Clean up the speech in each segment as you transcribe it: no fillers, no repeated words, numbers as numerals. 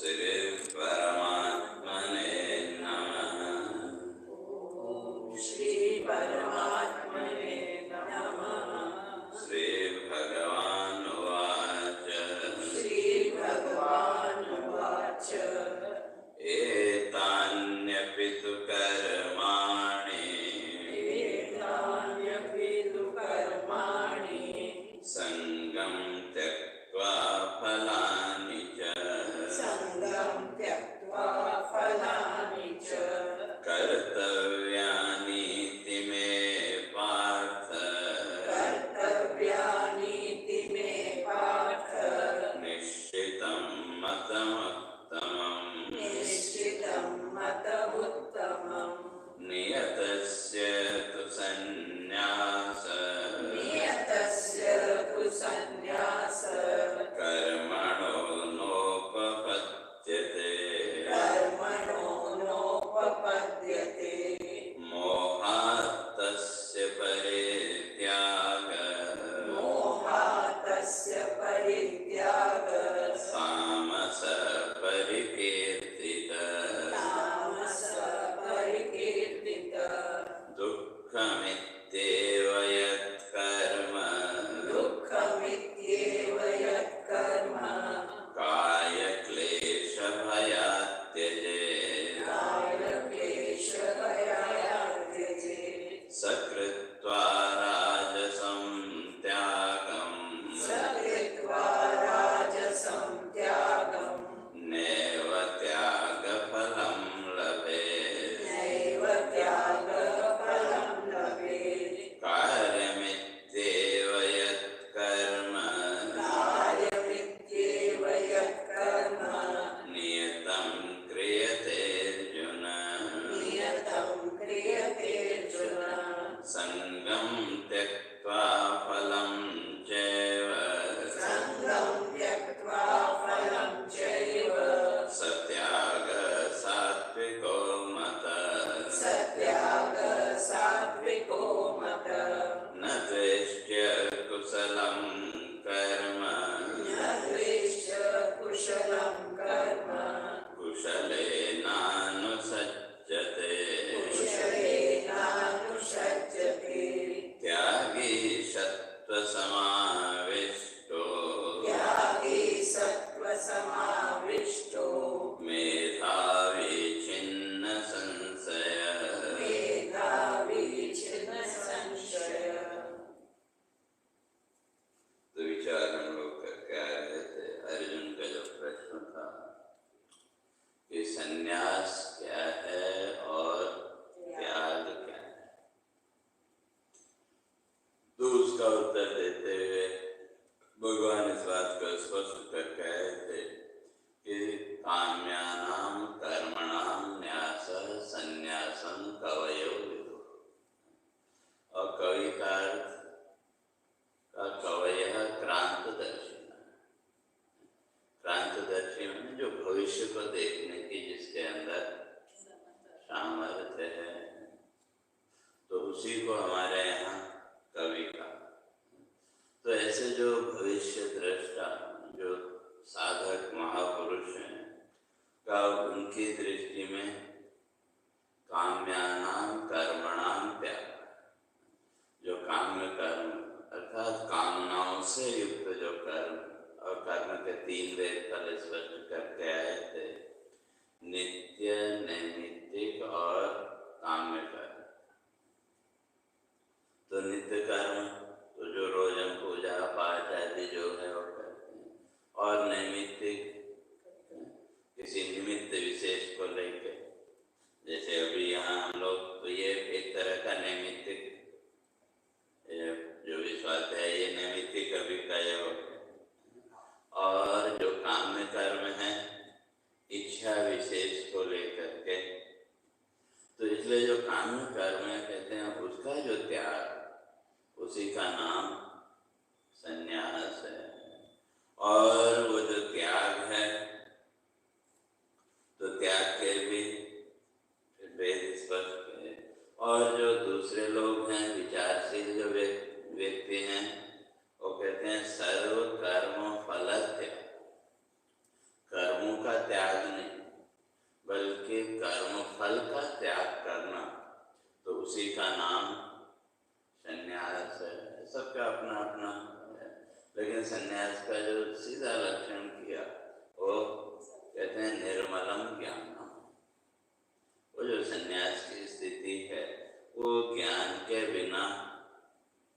श्री परमात्मने नमः। श्री परमात्मने नमः। श्री भगवानुवाच श्री भगवानुवाच एतान्यपि तु कर्माणि एतान्यपि तु कर्माणि संगं त्यक्त्वा फलानि च संगं त्यक्त्वा फलानि च कर्तव्यानीति मे पार्थ कर्तव्यानीति मे पार्थ निश्चितं मतमुत्तमम् निश्चितं मतमुत्तमम् नियतस्य तु सन्न्यास नियतस्य तु सन्न्यास कर्मणो नोपपद्यते कर्मणो नोपपद्यते मोहात् तस्य परित्याग मोहात् तस्य परित्याग तामस परिकीर्तित तामस परिकीर्तित दुःखमित्येव यत्कर्म दुःखमित्येव यत्कर्म कायक्लेशभयात् त्यजेत् कायक्लेशभयात् त्यजेत् सकृत्वा राजसं त्यागम् सकृत्वा राजसं त्यागम् नैव त्यागफलं लभेत् नैव त्यागफलं लभेत् कार्यमित्येव यत्कर्म कार्यमित्येव यत्कर्म नियतं क्रियतेऽर्जुन नियतं क्रियतेऽर्जुन संगं त्यक्त्वा फलं चैव संगं त्यक्त्वा फलं चैव सत्यागः सात्विको मतः सत्याग सात्विको मतः न द्वेष्ट्य कुशलं कर्म न द्वेष्य कुशलं कर्म कुशलेनानुसज्जते कुशलेनानुसज्जते त्यागी सत्त्वसमाविष्टो त्यागी सत्त्वसमाविष्टो मेधावी छिन्न संशयः मेधावी छिन्न संशय। तो विचार हम लोग करके आ रहे थे। अर्जुन का जो प्रश्न था कि संन्यास क्या है और त्याग क्या है, तो उसका उत्तर देते हुए भगवान इस बात को स्पष्ट करके आए थे कि काम्यानां कर्मणां न्यासः संन्यासं कवयो विदुः। और कवि का अर्थ का कवयः क्रांतदर्शी। क्रांतदर्शी में जो भविष्य को देखने की जिसके अंदर सामर्थ्य है, तो उसी को हमारे यहाँ कवि का। तो ऐसे जो भविष्य दृष्टा जो साधक महापुरुष हैं का उनकी दृष्टि में काम्यानां कर्मणां त्याग, जो काम्य कर्म अर्थात कामनाओं से युक्त जो कर्म, और कर्म के तीन वेद फल स्पष्ट करके आए थे, नित्य, नैमित्तिक और काम्य कर्म। तो नित्य कर्म तो जो रोज हम पूजा पाठ आदि जो है वो करते हैं, और नैमित्तिक किसी निमित्त विशेष को लेकर, जैसे अभी यहाँ हम लोग, तो ये एक तरह का नैमित्तिक जो विश्वास है, ये नैमित्तिक कभी का योग है। और जो काम्य कर्म है इच्छा विशेष को लेकर के, तो इसलिए जो काम्य कर्म है कहते हैं उसका जो त्याग, उसी का नाम संन्यास है। और वो जो त्याग है, तो त्याग के भी वेद स्पष्ट है। और जो दूसरे लोग हैं, विचारशील जो व्यक्ति हैं, वो कहते हैं सर्व कर्म फल त्याग। कर्मों का का त्याग नहीं, बल्कि कर्म फल का त्याग करना, तो उसी का नाम संन्यास है। सबका अपना अपना है, लेकिन संन्यास का जो सीधा लक्षण किया वो कहते हैं निर्मलम ज्ञानम। वो जो संन्यास की स्थिति है वो ज्ञान के बिना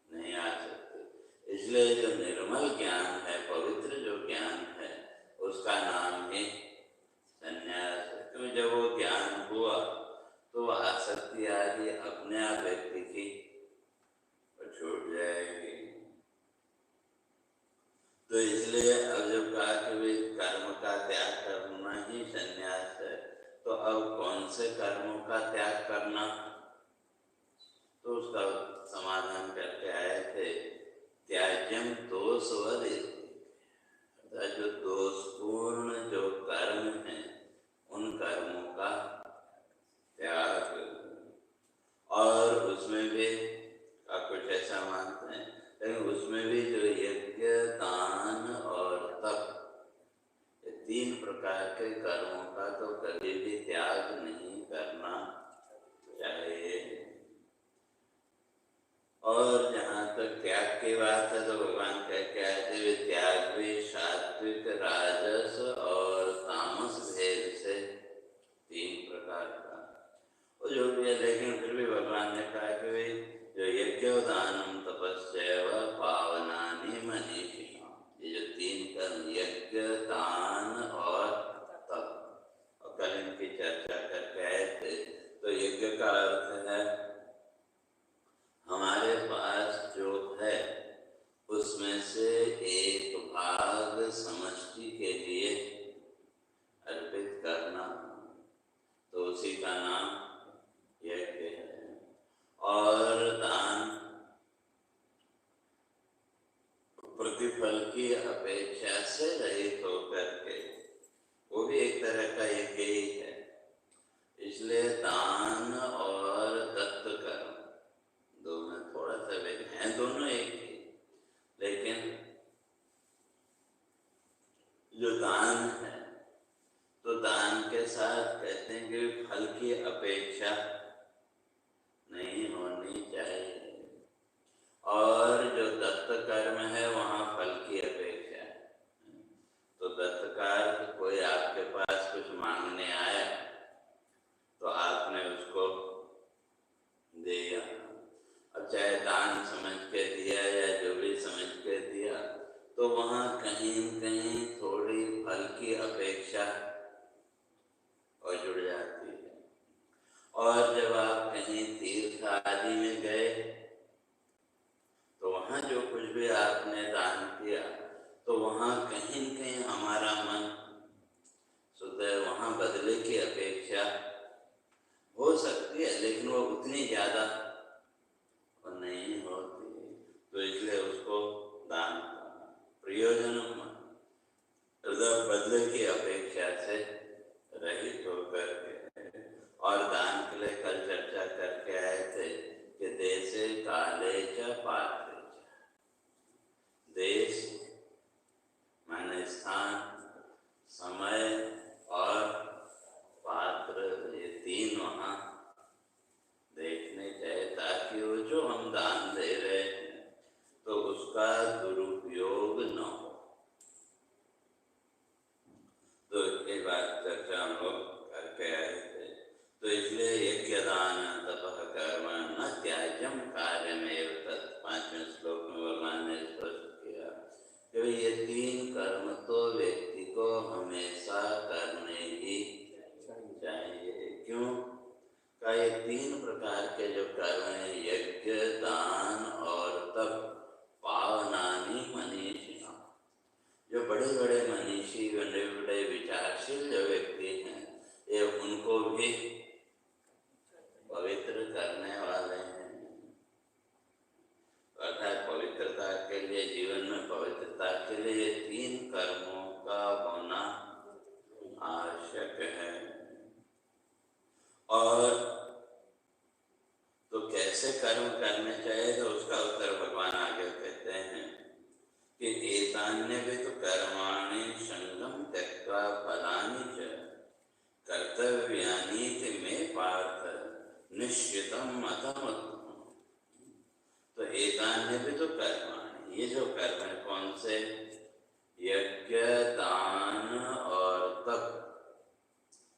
नहीं आ सकती। इसलिए जो निर्मल ज्ञान है, पवित्र जो ज्ञान है, उसका नाम ही संन्यास है। क्योंकि जब वो ज्ञान हुआ तो आसक्ति आदि अपने आप व्यक्ति की छूट जाएगी। तो इसलिए अब जब कहा कि वे कर्म का त्याग करना ही संन्यास है, तो अब कौन से कर्मों का त्याग करना, तो उसका समाधान करके आए थे त्याज्यम दोषवद। जो दोषपूर्ण जो कर्म है उन कर्मों का त्याग। और उसमें भी आप कुछ ऐसा मानते हैं, लेकिन उसमें भी जो यज्ञ, दान और तप, ये 3 प्रकार के कर्मों का तो कभी भी त्याग नहीं करना चाहिए। और जहाँ तक त्याग की बात है तो भगवान कह के आए थे वे त्याग भी सात्विक, राजस और तामस भेद से 3 प्रकार का। वो जो भी है, लेकिन फिर भी भगवान ने कहा कि वे जो यज्ञोदानम तपस्यैव पावनानि मनीषिणाम्, ये जो 3 कर्म यज्ञ, दान और तप, और कल इनकी चर्चा करके आए थे। तो यज्ञ का अर्थ है हमारे पास जो है उसमें से एक भाग समष्टि के लिए अर्पित करना, तो उसी का नाम यज्ञ है। और दान प्रतिफल की अपेक्षा से रहित होकर के, वो भी एक तरह का यज्ञ ही है। इसलिए दान और दत्त कर्म दो में थोड़ा सा भेद है, दोनों एक ही, लेकिन जो दान है तो दान के साथ कहते हैं कि फल की अपेक्षा नहीं होनी चाहिए। और जो दत्त कर्म है वहाँ फल की अपेक्षा है। तो दत्त का अर्थ कोई आपके पास कुछ मांगने आया तो आपने उसको दिया, अब चाहे दान समझ के दिया या जो भी समझ के दिया, तो वहाँ कहीं न कहीं थोड़ी फल की अपेक्षा और जुड़ जाती है। और जब आप कहीं तीर्थ आदि में गए तो वहाँ जो कुछ भी आपने दान किया, तो वहाँ कहीं न कहीं हमारा मन शुद्ध है, वहाँ बदले की अपेक्षा हो सकती है, लेकिन वो उतनी ज़्यादा नहीं होती। तो इसलिए उसको दान प्रयोजन बदले की अपेक्षा से रहित होकर के। और दान के लिए कल चर्चा करके आए थे कि देशे काले च पात्रे च। देश माने स्थान, समय और पात्र, ये 3 वहाँ देखने चाहिए, ताकि वो जो हम दान दे रहे हैं तो उसका दुरुपयोग न हो। तो ये बात चर्चा हम लोग करके आए थे। तो इसलिए यज्ञ, दान, तपः कर्म न त्याज्यम कार्यमेव तत्, 5वें श्लोक में भगवान ने स्पष्ट किया कि ये 3 कर्म तो व्यक्ति को हमेशा करने ही चाहिए। क्यों? का ये 3 प्रकार के जो कर्म हैं, यज्ञ, दान और तप, पावनानि मनीषिणाम्, जो बड़े बड़े मनीषी, बड़े बड़े विचारशील जो व्यक्ति हैं, ये उनको भी पवित्र करने वाले हैं। अर्थात पवित्रता के लिए, जीवन में पवित्रता के लिए 3 कर्मों का होना आवश्यक है। और तो कैसे कर्म करने चाहिए, तो उसका उत्तर भगवान आगे कहते हैं कि एतान्य भी तो कर्माणि संगम त्यक्त्वा फलानि कर्मकम उत्तम। तो एतान्य भी तो कर्माणि, ये जो कर्म है कौन से? यज्ञ, दान और तप।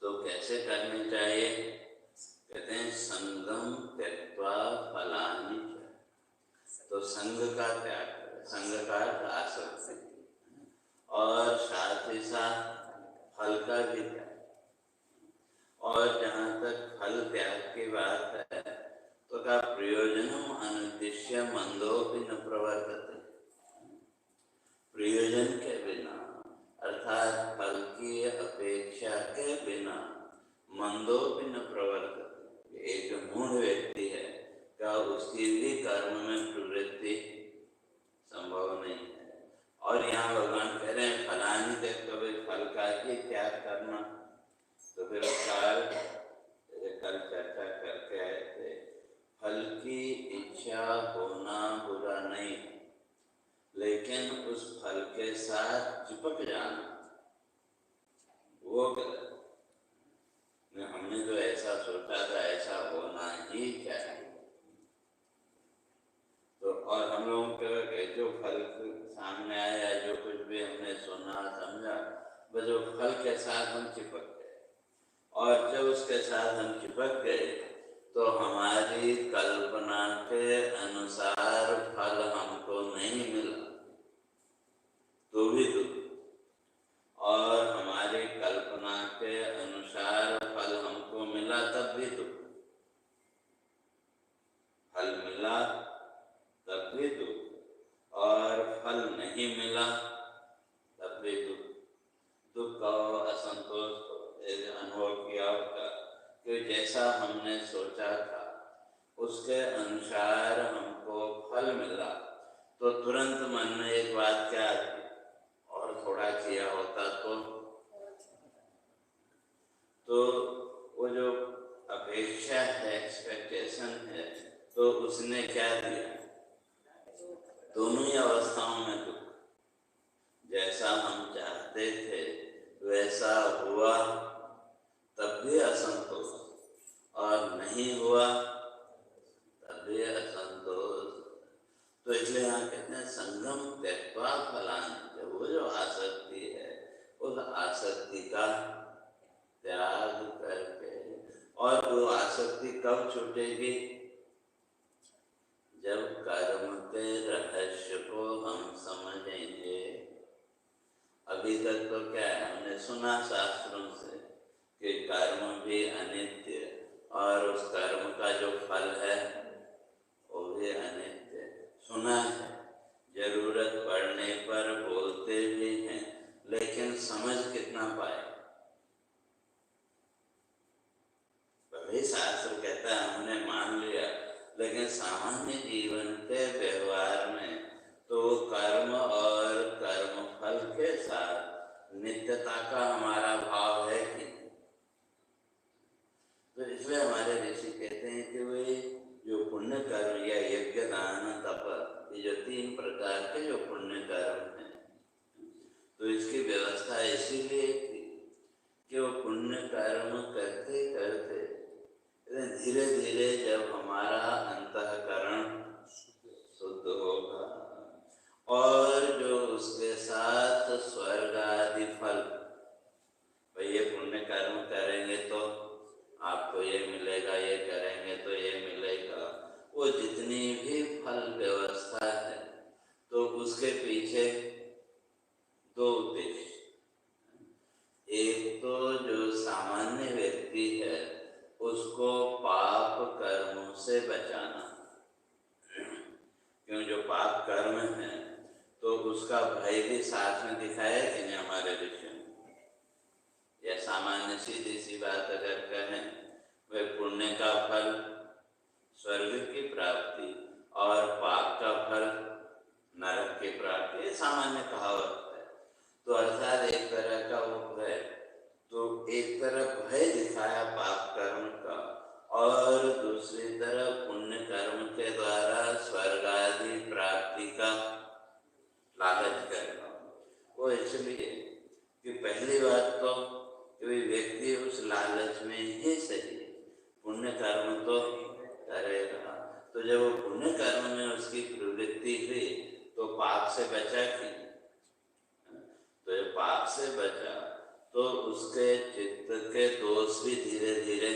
तो कैसे करने चाहिए? कहते हैं संगम त्यक्त्वा फलानि च। तो संग का त्याग, संग का आसक्ति, और साथ ही साथ फल का भी त्याग। और जहाँ तक फल त्याग की बात है तो का प्रयोजनम अनुद्देश्य मंदोपि न प्रवर्तते। प्रयोजन के बिना अर्थात फल की अपेक्षा के बिना मंदोपि न प्रवर्तते। एक जो मूढ़ व्यक्ति है क्या उसकी भी कर्म में प्रवृत्ति संभव नहीं है। और यहाँ भगवान कह रहे हैं फलानि त्यक्त्वा, कभी फल का ही त्याग करना। तो फिर कल चर्चा करके आए थे, फल की इच्छा होना बुरा नहीं, लेकिन उस फल के साथ चिपक जाना वो गलत। हमने तो ऐसा सोचा था, ऐसा होना ही चाहिए। तो और हम लोगों के जो फल सामने आया, जो कुछ भी हमने सुना समझा, बस वो फल के साथ हम चिपक गए। और जब उसके साथ हम चिपक गए तो हमारी कल्पना के अनुसार फल हमको नहीं मिला तो भी दुख, और हमारी कल्पना के अनुसार फल हमको मिला तब भी दुख। फल मिला तब भी दुख, और फल नहीं मिला तब भी दुख। दुख का असंतोष अनुभव किया होगा कि जैसा हमने सोचा था उसके अनुसार हमको फल मिला तो तुरंत मन में एक बात क्या आती, और थोड़ा किया होता तो वो जो अपेक्षा है, एक्सपेक्टेशन है, तो उसने क्या दिया? दोनों ही अवस्थाओं में दुख। जैसा हम चाहते थे वैसा हुआ तब भी असंतोष, और नहीं हुआ तब भी असंतोष। तो इसलिए यहाँ कहते हैं संगम त्यक्त्वा फलानि। वो जो आसक्ति है उस आसक्ति का त्याग करके, और वो आसक्ति कब छूटेगी? जब कर्म के रहस्य को हम समझेंगे। अभी तक तो क्या है, हमने सुना शास्त्रों से कि कर्म भी अनित्य, और उस कर्म का जो फल है वो भी अनित्य सुना है। जरूरत पड़ने पर बोलते भी हैं, लेकिन समझ कितना पाए? भले शास्त्र कहता है हमने मान लिया, लेकिन सामान्य जीवन के व्यवहार में तो कर्म और कर्म फल के साथ नित्यता का हमारा भाव है कि। तो इसलिए हमारे ऋषि कहते हैं कि वे जो पुण्य कर्म या यज्ञ, दान, तप, ये जो 3 प्रकार के जो पुण्य कर्म हैं, तो इसकी व्यवस्था इसीलिए थी कि वो पुण्य कर्म करते करते धीरे धीरे जब हमारा अंतःकरण शुद्ध होगा और जो उसके साथ स्वर्ग आदि फल, भाई ये पुण्य कर्म करेंगे तो आपको ये मिलेगा, ये करेंगे तो ये मिलेगा, वो जितनी भी फल व्यवस्था है तो उसके पीछे 2 उद्देश्य। एक तो जो सामान्य व्यक्ति है उसको पाप कर्मों से बचाना, क्यों जो पाप कर्म है तो उसका भय भी साथ में दिखाया कि नहीं हमारे ऋषि। या सामान्य सीधी सी बात अगर कहें, वह पुण्य का फल स्वर्ग की प्राप्ति और पाप का फल नरक की प्राप्ति, ये सामान्य कहावत है। तो अर्थात एक तरह का वो भय, तो एक तरफ भय दिखाया पाप कर्म का, और दूसरी तरफ पुण्य कर्म के द्वारा स्वर्ग आदि प्राप्ति का लालच करना। वो इसलिए कि पहली बात तो कि व्यक्ति उस लालच में ही सही पुण्य कर्म तो करेगा, तो जब वो पुण्य कर्म में उसकी प्रवृत्ति हुई तो पाप से बचा कि तो जब पाप से बचा तो उसके चित्त के दोष भी धीरे धीरे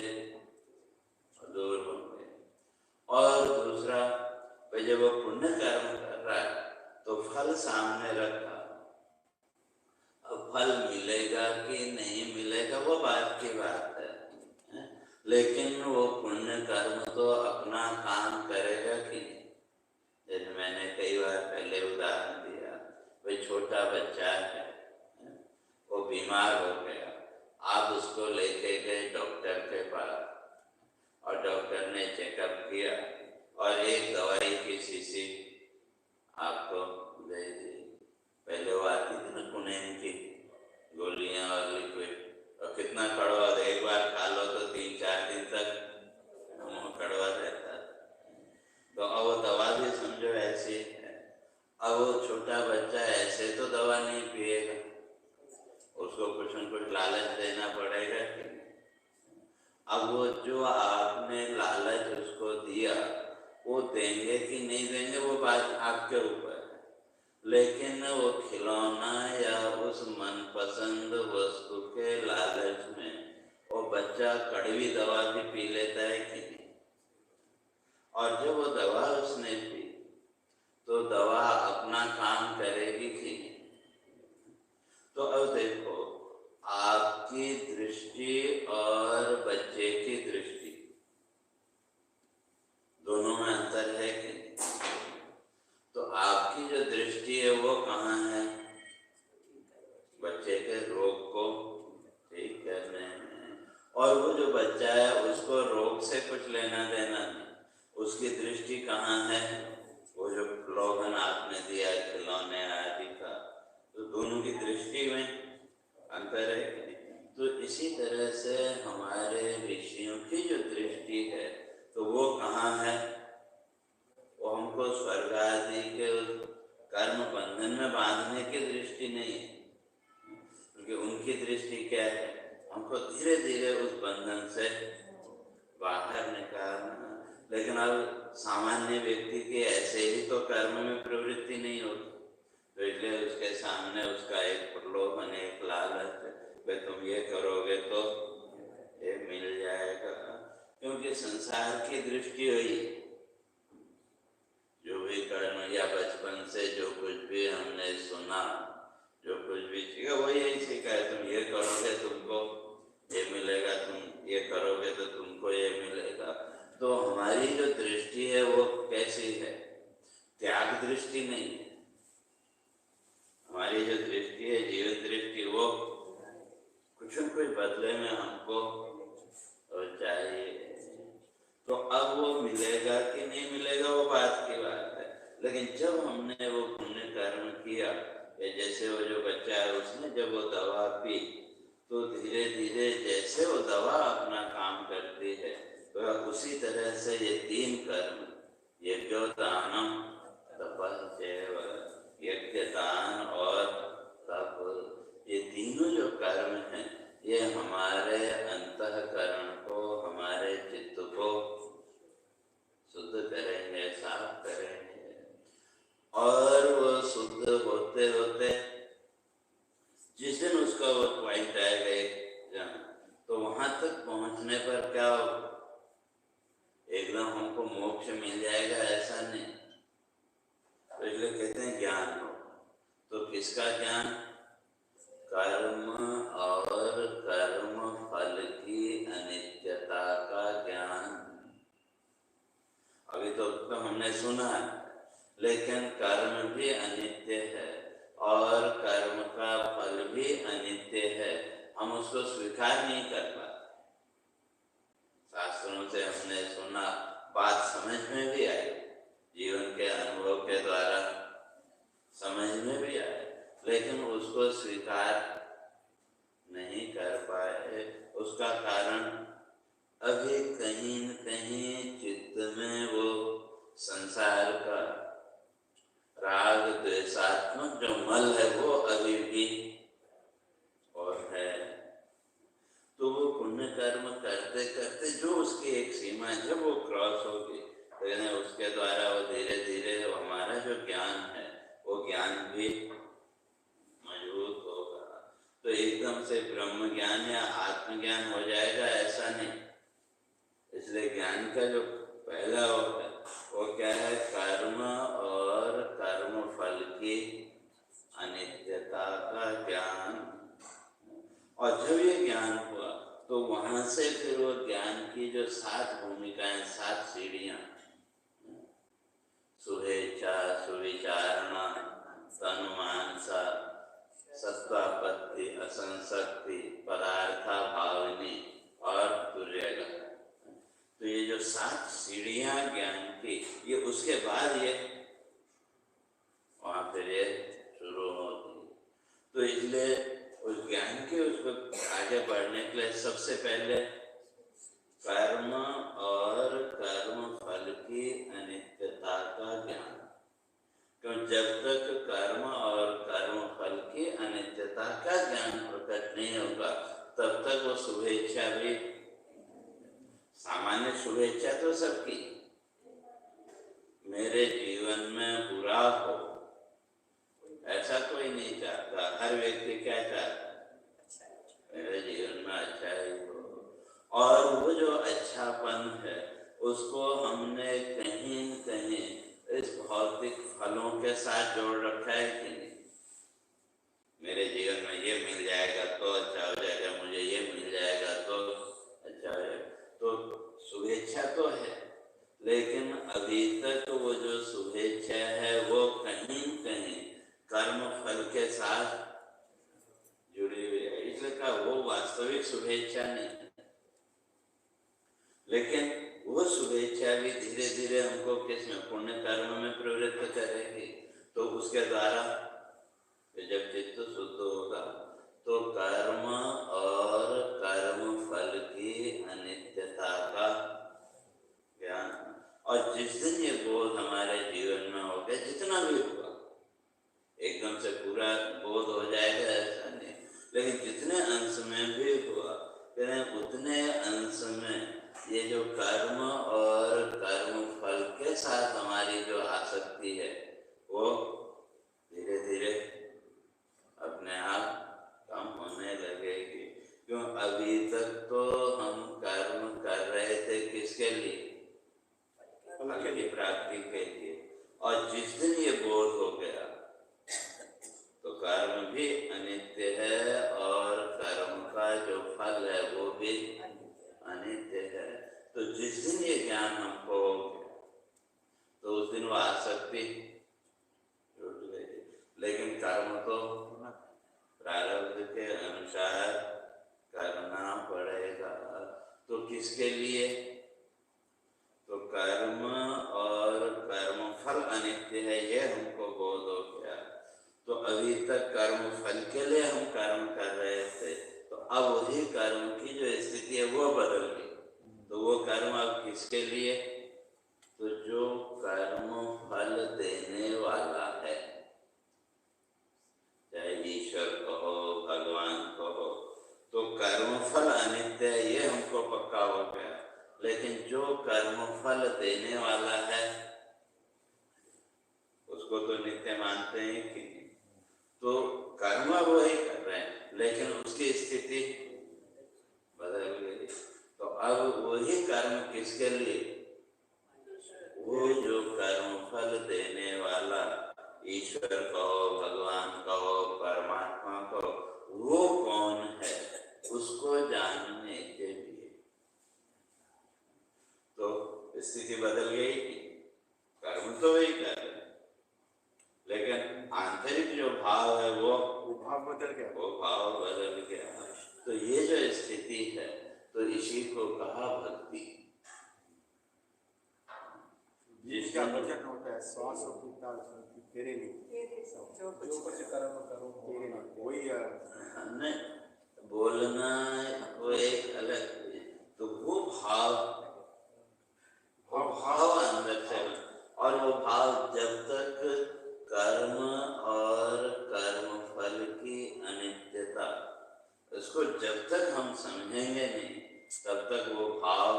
दूर होंगे। और दूसरा, जब वो पुण्य कर्म कर रहा है तो फल सामने रखा, अब फल मिलेगा कि नहीं मिलेगा वो बात की बात है, लेकिन वो पुण्य कर्म तो अपना काम करेगा कि नहीं। जैसे मैंने कई बार पहले उदाहरण दिया, कोई छोटा बच्चा है, वो बीमार हो गया, आप उसको लेके गए डॉक्टर के पास और डॉक्टर ने चेकअप किया और एक दवाई की शीशी आपको दे दी। पहले वो आती थी ना कुनेन की गोलियां और लिक्विड, और कितना कड़वा, एक बार खा लो तो 3-4 दिन तक मुँह कड़वा रहता। तो अब वो दवा भी समझो ऐसी है। अब वो छोटा बच्चा ऐसे तो दवा नहीं पिएगा, उसको कुछ न कुछ लालच देना पड़ेगा कि नहीं। अब वो जो आपने लालच उसको दिया वो देंगे कि नहीं देंगे वो बात आपके ऊपर है, लेकिन वो खिलौना या उस मनपसंद वस्तु के लालच में वो बच्चा कड़वी दवा भी पी लेता है कि नहीं। और जब वो दवा उसने पी तो दवा अपना काम करेगी कि नहीं। तो अब देखो, आपकी दृष्टि और बच्चे की दृष्टि दोनों में अंतर है कि नहीं। तो आपकी जो दृष्टि है वो कहाँ है? बच्चे के रोग को ठीक करने में, और वो जो बच्चा है उसको रोग से कुछ लेना देना नहीं, उसकी दृष्टि कहाँ है? वो जो प्रलोभन आपने दिया खिलौने आदि का, तो दोनों की दृष्टि में अंतर है कि नहीं। तो इसी तरह से हमारे ऋषियों की जो दृष्टि है तो वो कहाँ है? वो हमको स्वर्ग आदि के कर्म बंधन में बांधने की दृष्टि नहीं है, क्योंकि उनकी दृष्टि क्या है? हमको धीरे धीरे उस बंधन से बाहर निकालना। लेकिन अब सामान्य व्यक्ति की ऐसे ही तो कर्म में प्रवृत्ति नहीं होती, तो इसलिए उसके सामने उसका एक प्रलोभन, एक लालच, भाई तुम ये करोगे तो ये मिल जाएगा। क्योंकि संसार की दृष्टि हुई, जो भी कर्म या बचपन से जो कुछ भी हमने सुना, जो कुछ भी सीखा, वो यही सीखा है, तुम ये करोगे तुमको ये मिलेगा, तुम ये करोगे तो तुमको ये मिलेगा। तो हमारी जो दृष्टि है वो कैसी है? त्याग दृष्टि नहीं है। हमारी जो दृष्टि है, जीवन दृष्टि, वो कुछ न कुछ बदले में हमको चाहिए। तो अब वो मिलेगा कि नहीं मिलेगा वो बात की बात है, लेकिन जब हमने वो पुण्य कर्म किया, जैसे वो जो बच्चा है उसने जब वो दवा पी तो धीरे धीरे जैसे वो दवा अपना काम करती है, तो उसी तरह से ये 3 कर्म, यज्ञोदानम तपस्यैव, यज्ञ, दान और तप, ये तीनों जो कर्म हैं ये हमारे अंतःकरण को, हमारे चित्त को शुद्ध करेंगे, साफ करेंगे। और वो शुद्ध होते होते जिस दिन उसका वो पॉइंट आएगा तो वहां तक पहुंचने पर क्या होगा? एकदम हमको मोक्ष मिल जाएगा ऐसा नहीं। तो इसलिए कहते हैं ज्ञान हो। तो किसका ज्ञान? कर्म और कर्म फल की अनित्यता का ज्ञान। अभी तो हमने सुना है, लेकिन कर्म भी अनित्य है और कर्म का फल भी अनित्य है, हम उसको स्वीकार नहीं कर पाते। शास्त्रों से हमने सुना, बात समझ में भी आई, जीवन के अनुभव के द्वारा समझ में भी आए, लेकिन उसको स्वीकार नहीं कर पाए। उसका कारण अभी कहीं न कहीं चित्त में वो संसार का राग द्वेषात्मक जो मल है वो अभी भी और है। तो वो पुण्य कर्म करते करते जो उसकी एक सीमा है, जब वो क्रॉस होगी तो लेकिन उसके द्वारा वो धीरे धीरे हमारा जो ज्ञान है वो ज्ञान भी मजबूत होगा। तो एकदम से ब्रह्म ज्ञान या आत्मज्ञान हो जाएगा ऐसा नहीं। इसलिए ज्ञान का जो पहला होता है वो क्या है, कर्म और कर्म फल की अनित्यता का ज्ञान। और जब ये ज्ञान हुआ तो वहां से फिर वो ज्ञान की जो 7 भूमिकाएं, 7 सीढ़ियां, सुहेच्छा, सुविचारणा, तनुमानसा, सत्वापत्ति, असंशक्ति, पदार्था भावनी और तुर्यगम। तो ये जो 7 सीढ़ियां ज्ञान की, ये उसके बाद ये वहां फिर ये शुरू होती। तो इसलिए उस ज्ञान के उसको आगे बढ़ने के लिए सबसे पहले कर्म और कर्म फल की अनित्यता का ज्ञान। क्यों, जब तक कर्म और कर्म फल की अनित्यता का ज्ञान प्रकट नहीं होगा तब तक वो शुभेच्छा भी, सामान्य शुभेच्छा तो सबकी, मेरे जीवन में बुरा हो ऐसा कोई नहीं चाहता। हर व्यक्ति क्या चाहता है, मेरे जीवन में अच्छा ही हो। और वो जो अच्छापन है उसको हमने कहीं न कहीं इस भौतिक फलों के साथ जोड़ रखा है कि नहीं। मेरे जीवन में ये मिल जाएगा तो अच्छा हो जाएगा, मुझे ये मिल जाएगा तो अच्छा हो जाएगा। तो शुभेच्छा तो है, लेकिन अभी तक वो जो शुभेच्छा है वो कहीं न कहीं कर्म फल के साथ जुड़ी हुई है। इसलिए कहा वो वास्तविक शुभेच्छा नहीं है, लेकिन वो शुभेच्छा भी धीरे धीरे हमको किसमें, पुण्य कर्म में प्रवृत्त करेगी। तो उसके द्वारा जब चित्त शुद्ध होगा तो कर्म और कर्म फल की अनित्यता का ज्ञान। और जिस दिन ये बोध हमारे जीवन में हो गया, जितना भी हुआ एकदम से पूरा बोध हो जाएगा ऐसा नहीं, लेकिन जितने अंश में भी हुआ उतने अंश में ये जो कर्म और कर्म फल के साथ हमारी जो आसक्ति है वो धीरे धीरे अपने आप कम होने लगेगी। क्यों, अभी तक तो हम कर्म कर रहे थे किसके लिए, फल की प्राप्ति के लिए। और जिस दिन ये बोध हो गया तो कर्म भी अनित्य है और कर्म का जो फल है वो भी अनित्य है। तो जिस दिन ये ज्ञान हमको हो गया तो उस दिन वो आसक्ति छूट गई। लेकिन कर्म तो प्रारब्ध के अनुसार करना पड़ेगा। तो किसके लिए, तो कर्म और कर्म फल अनित्य है ये हमको बोध हो गया। तो अभी तक कर्म फल के लिए हम कर्म कर रहे थे, तो अब वही कर्म की जो स्थिति है वो बदल गई। तो वो कर्म अब किसके लिए, तो जो कर्म फल देने वाला है, चाहे ईश्वर कहो भगवान कहो, तो कर्म फल अनित्य है ये हमको पक्का हो गया। लेकिन जो कर्म फल देने वाला है उसको तो नित्य मानते हैं कि नहीं। तो कर्म वही कर रहे हैं लेकिन उसकी स्थिति बदल गई। तो अब वही कर्म किसके लिए, वो जो कर्म फल देने वाला ईश्वर कहो भगवान कहो परमात्मा कहो, वो कौन है उसको जानने के लिए। तो स्थिति बदल गई कि कर्म तो वही कर रहे हैं, लेकिन आंतरिक जो भाव है वो भाव बदल गया, वो भाव बदल गया। तो ये जो स्थिति है तो इसी को कहा भक्ति। जिसका वचन होता है श्वास और पिता तेरे लिए, जो कुछ कर्म करो तेरे लिए, वही नहीं बोलना वो एक अलग, तो वो भाव अंदर से, और वो भाव जब तक कर्म और कर्म फल की अनित्यता उसको जब तक हम समझेंगे नहीं तब तक वो भाव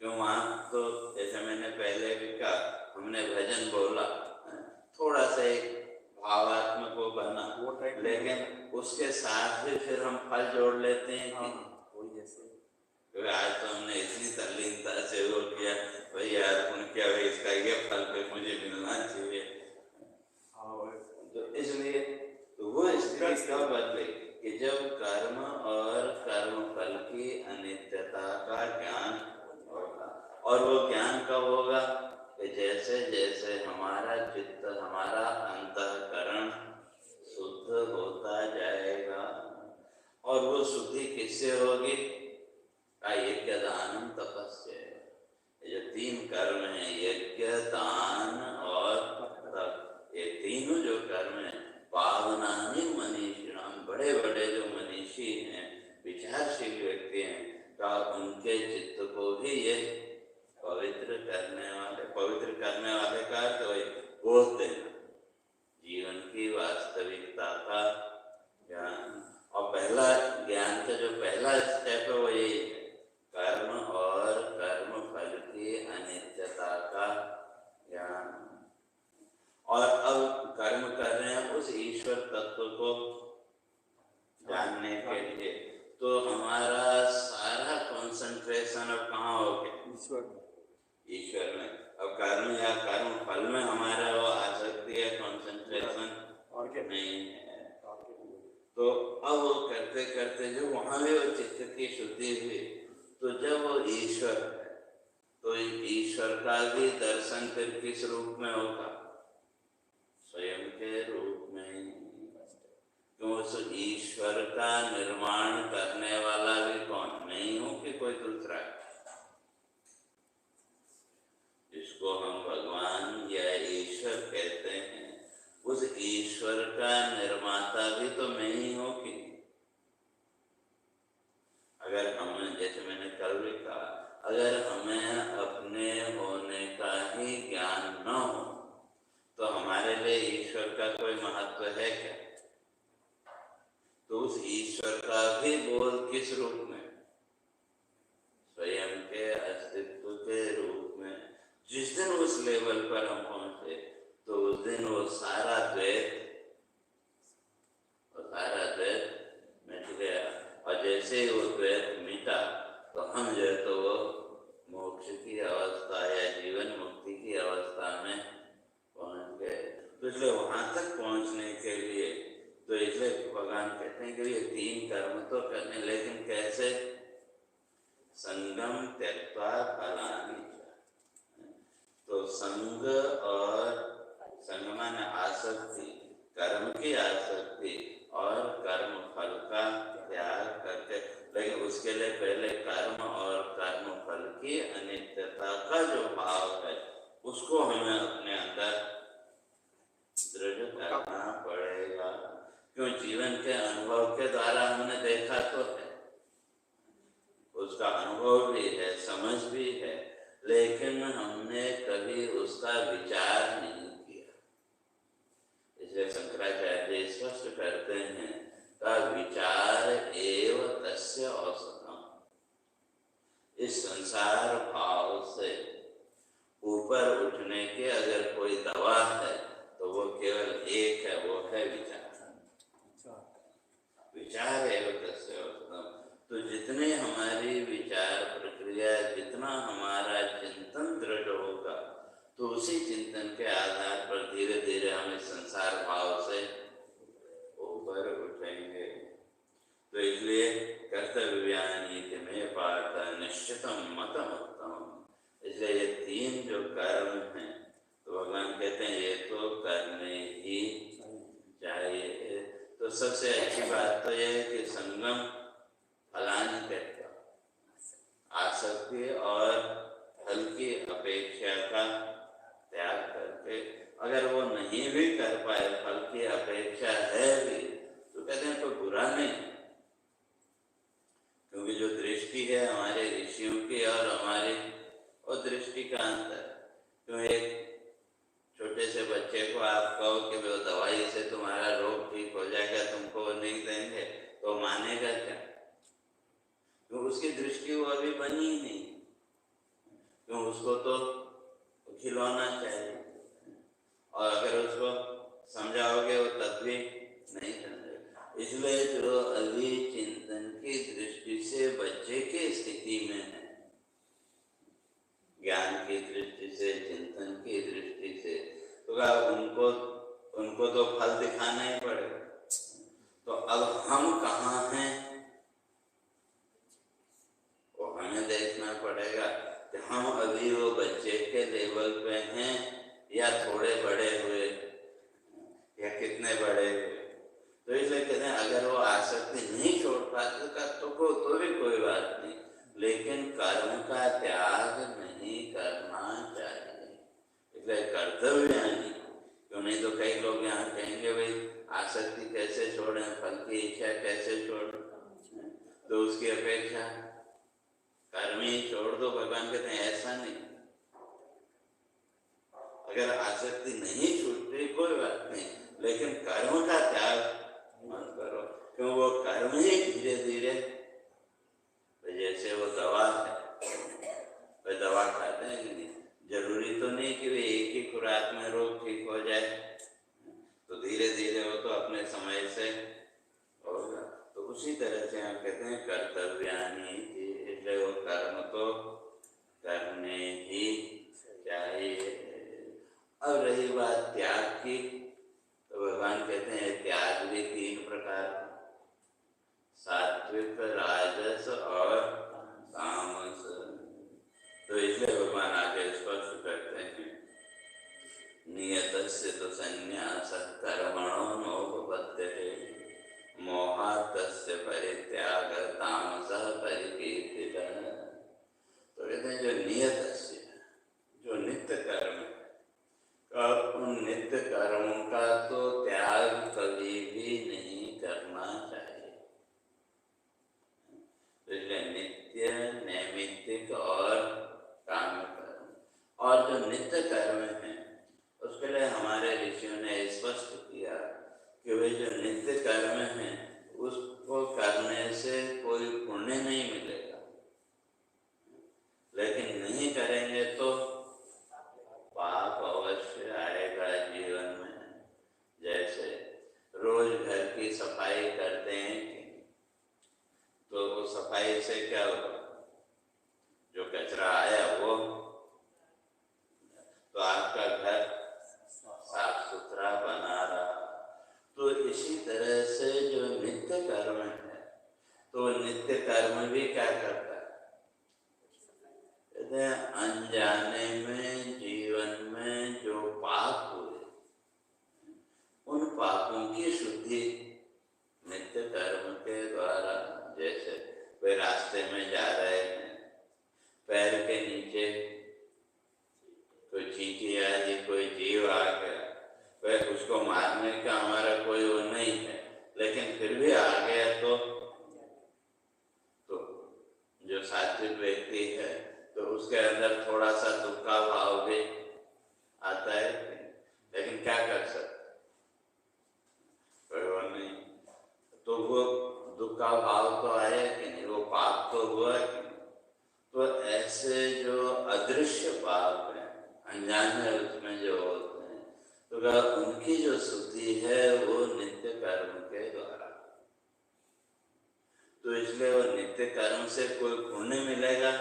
क्यों वहाँ तो जैसे मैंने पहले भी कहा, हमने भजन बोला, थोड़ा सा एक भावात्मक वो बना, वो टाइप लेकिन उसके साथ भी फिर हम फल जोड़ लेते हैं कि वही जैसे क्योंकि आज तो हमने इतनी तल्लीनता से वो किया, भाई यार उनके भाई इसका ये फल पे मुझे मिलना चाहिए। तो इसलिए तो वो स्थिति कब बदले कि जब कर्म और कर्म फल की अनित्यता का ज्ञान होगा। और वो ज्ञान कब होगा कि जैसे जैसे हमारा चित्त, हमारा अंतःकरण शुद्ध होता जाएगा। और वो शुद्धि किससे होगी? यज्ञ दानम तपस्या। ये जो 3 कर्म हैं, यज्ञ दान और तप, ये तीनों जो कर्म हैं, पावनानि मनीषिणाम, बड़े बड़े जो मनीषी हैं, विचारशील व्यक्ति हैं, का उनके चित्त को भी ये पवित्र करने वाले का तो बोध देना, जीवन की वास्तविकता का ज्ञान। और पहला ज्ञान का जो पहला स्टेप है वो यही है, कर्म और कर्म फल की अनित्यता का ज्ञान। और अब कर्म कर रहे हैं उस ईश्वर तत्व को जानने के लिए, तो हमारा सारा कंसंट्रेशन अब कहाँ हो गया? ईश्वर में। अब कर्म या कर्म फल में हमारा वो आसक्ति है, कंसंट्रेशन और क्या नहीं है। तो अब वो करते करते जो वहाँ भी वो चित्त की शुद्धि हुई, तो जब वो ईश्वर है तो ईश्वर का भी दर्शन फिर किस रूप में होगा? स्वयं के रूप में। क्यों? उस ईश्वर का निर्माण करने वाला भी कौन? नहीं हो कि कोई दूसरा है जिसको हम भगवान या ईश्वर कहते हैं, उस ईश्वर का निर्माता भी तो मैं ही हूँ कि अगर हमें, जैसे मैंने कल भी कहा, अगर हमें अपने होने का ही ज्ञान न हो तो हमारे लिए ईश्वर का कोई महत्व है क्या? तो उस ईश्वर का भी बोध किस रूप में? स्वयं के अस्तित्व के रूप में। जिस दिन उस लेवल पर हम पहुंचे तो उस दिन वो सारा द्वैत मिट गया। और जैसे ही वो द्वैत मिटा तो हम जो है तो वो मोक्ष की अवस्था या जीवन मुक्ति की अवस्था में पहुंच गए। तो इसलिए वहां तक पहुंचने के लिए तो इसलिए भगवान कहते हैं कि ये 3 कर्म तो करने, लेकिन कैसे? संगम त्यक्त्वा फलानि। तो संग और संग माने आसक्ति, कर्म की आसक्ति और कर्म फल का त्याग करके, लेकिन उसके लिए पहले कर्म और कर्म फल की अनित्यता का जो भाव है उसको हमें अपने अंदर दृढ़ करना पड़ेगा। क्यों? जीवन के अनुभव के द्वारा हमने देखा तो है, उसका अनुभव भी है, समझ भी है, लेकिन हमने कभी उसका विचार नहीं किया। इसलिए शंकराचार्य स्पष्ट करते हैं का विचार एव तस्य औषधम। इस संसार भाव से ऊपर उठने के अगर कोई दवा है तो वो केवल एक है, वो है विचार। विचार एव तस्य औषधम। तो जितने हमारी विचार प्रक्रिया, जितना हमारा चिंतन दृढ़ होगा, तो उसी चिंतन के आधार पर धीरे धीरे हम इस संसार भाव से ऊपर उठेंगे। तो इसलिए कर्तव्यानि में पार्थ निश्चितम मतमुत्तम। इसलिए ये 3 जो कर्म हैं तो भगवान कहते हैं ये तो करने ही चाहिए। तो सबसे अच्छी बात तो यह है कि संगम फलानि त्यक्त्वा, आसक्ति और फल की अपेक्षा का त्याग करके, अगर वो नहीं भी कर पाए, फल की अपेक्षा है भी, तो कहते हैं तो बुरा नहीं, क्योंकि जो दृष्टि है हमारे ऋषियों की और हमारी, और दृष्टि का अंतर। क्यों? एक छोटे से बच्चे को आप कहो कि वो दवाई से तुम्हारा रोग ठीक हो जाएगा, तुमको वो नहीं देंगे, तो मानेगा क्या? तो उसकी दृष्टि वो अभी बनी ही नहीं। क्यों, उसको तो खिलौना चाहिए, और अगर उसको समझाओगे वो तब भी नहीं समझेगा। इसलिए जो अभी चिंतन की दृष्टि से बच्चे की स्थिति में है, ज्ञान की दृष्टि से, चिंतन की दृष्टि से, तो उनको तो फल दिखाना ही पड़ेगा। तो अब हम कहाँ हैं वो हमें देखना पड़ेगा कि हम अभी वो बच्चे के लेवल पे हैं या थोड़े बड़े हुए या कितने बड़े हुए। तो इसलिए कहते हैं अगर वो आसक्ति नहीं छोड़ पाते का तो भी कोई बात नहीं, लेकिन कर्म का त्याग नहीं करना चाहिए। इसलिए कर्तव्य नहीं, क्यों नहीं तो कई लोग यहाँ कहेंगे भाई आसक्ति कैसे छोड़ें, फल की इच्छा कैसे छोड़ें, तो उसकी अपेक्षा कर्म ही छोड़ दो। भगवान कहते हैं ऐसा नहीं, अगर आसक्ति नहीं छूटती कोई बात नहीं, लेकिन कर्म का त्याग मत करो, क्यों वो कर्म ही धीरे धीरे, जैसे वो दवा है, वो दवा खाते हैं कि नहीं, जरूरी तो नहीं कि वे एक ही खुराक में रोग ठीक हो जाए, तो धीरे धीरे वो तो अपने समय से होगा। तो उसी तरह से हम कहते हैं कर्तव्यानि, इसलिए वो कर्म तो करने ही चाहिए। अब रही बात त्याग की, तो भगवान कहते हैं त्याग भी 3 प्रकार, सात्विक, राजस और तामस। तो इसलिए भगवान आगे स्पष्ट करते हैं नियतस्य तो संन्यासः कर्मणो नोपपद्यते मोहातस्य परित्याग तामसः परिकीर्तितः। तो कहते हैं जो नियतस्य, जो नित्य कर्म है, उन नित्य कर्मों का तो त्याग कभी भी नहीं करना चाहिए। इसलिए नित्य, नैमित्तिक और काम कर्म, और जो नित्य कर्म है उसके लिए हमारे ऋषियों ने स्पष्ट किया कि वे जो नित्य कर्म है उसको करने से कोई पुण्य नहीं मिलेगा, लेकिन नहीं करेंगे तो पाप अवश्य आएगा जीवन में। जैसे रोज घर की सफाई करते हैं तो वो सफाई से क्या होगा, जो कचरा आया वो, तो आपका घर साफ सुथरा बना रहा। तो इसी तरह से जो नित्य कर्म है, तो नित्य कर्म भी क्या करता है, कहते हैं अनजाने में जीवन में जो पाप हुए उन पापों की शुद्धि नित्य कर्म के द्वारा। जैसे वे रास्ते में जा रहे हैं, पैर के नीचे कोई चींटी आदि कोई जीव आ गया, वह उसको मारने का हमारा कोई वो नहीं है, लेकिन फिर भी आ गया तो जो सात्विक व्यक्ति है तो उसके अंदर थोड़ा सा दुख का भाव भी आता है, लेकिन क्या कर सकते, नहीं, तो वो दुख का भाव तो आया कि नहीं, वो पाप तो हुआ कि नहीं। तो ऐसे जो अदृश्य पाप है, अनजाने उसमें जो होते हैं, तो उनकी जो शुद्धि है वो नित्य कर्म के द्वारा। तो इसलिए वो नित्य कर्म से कोई पुण्य मिलेगा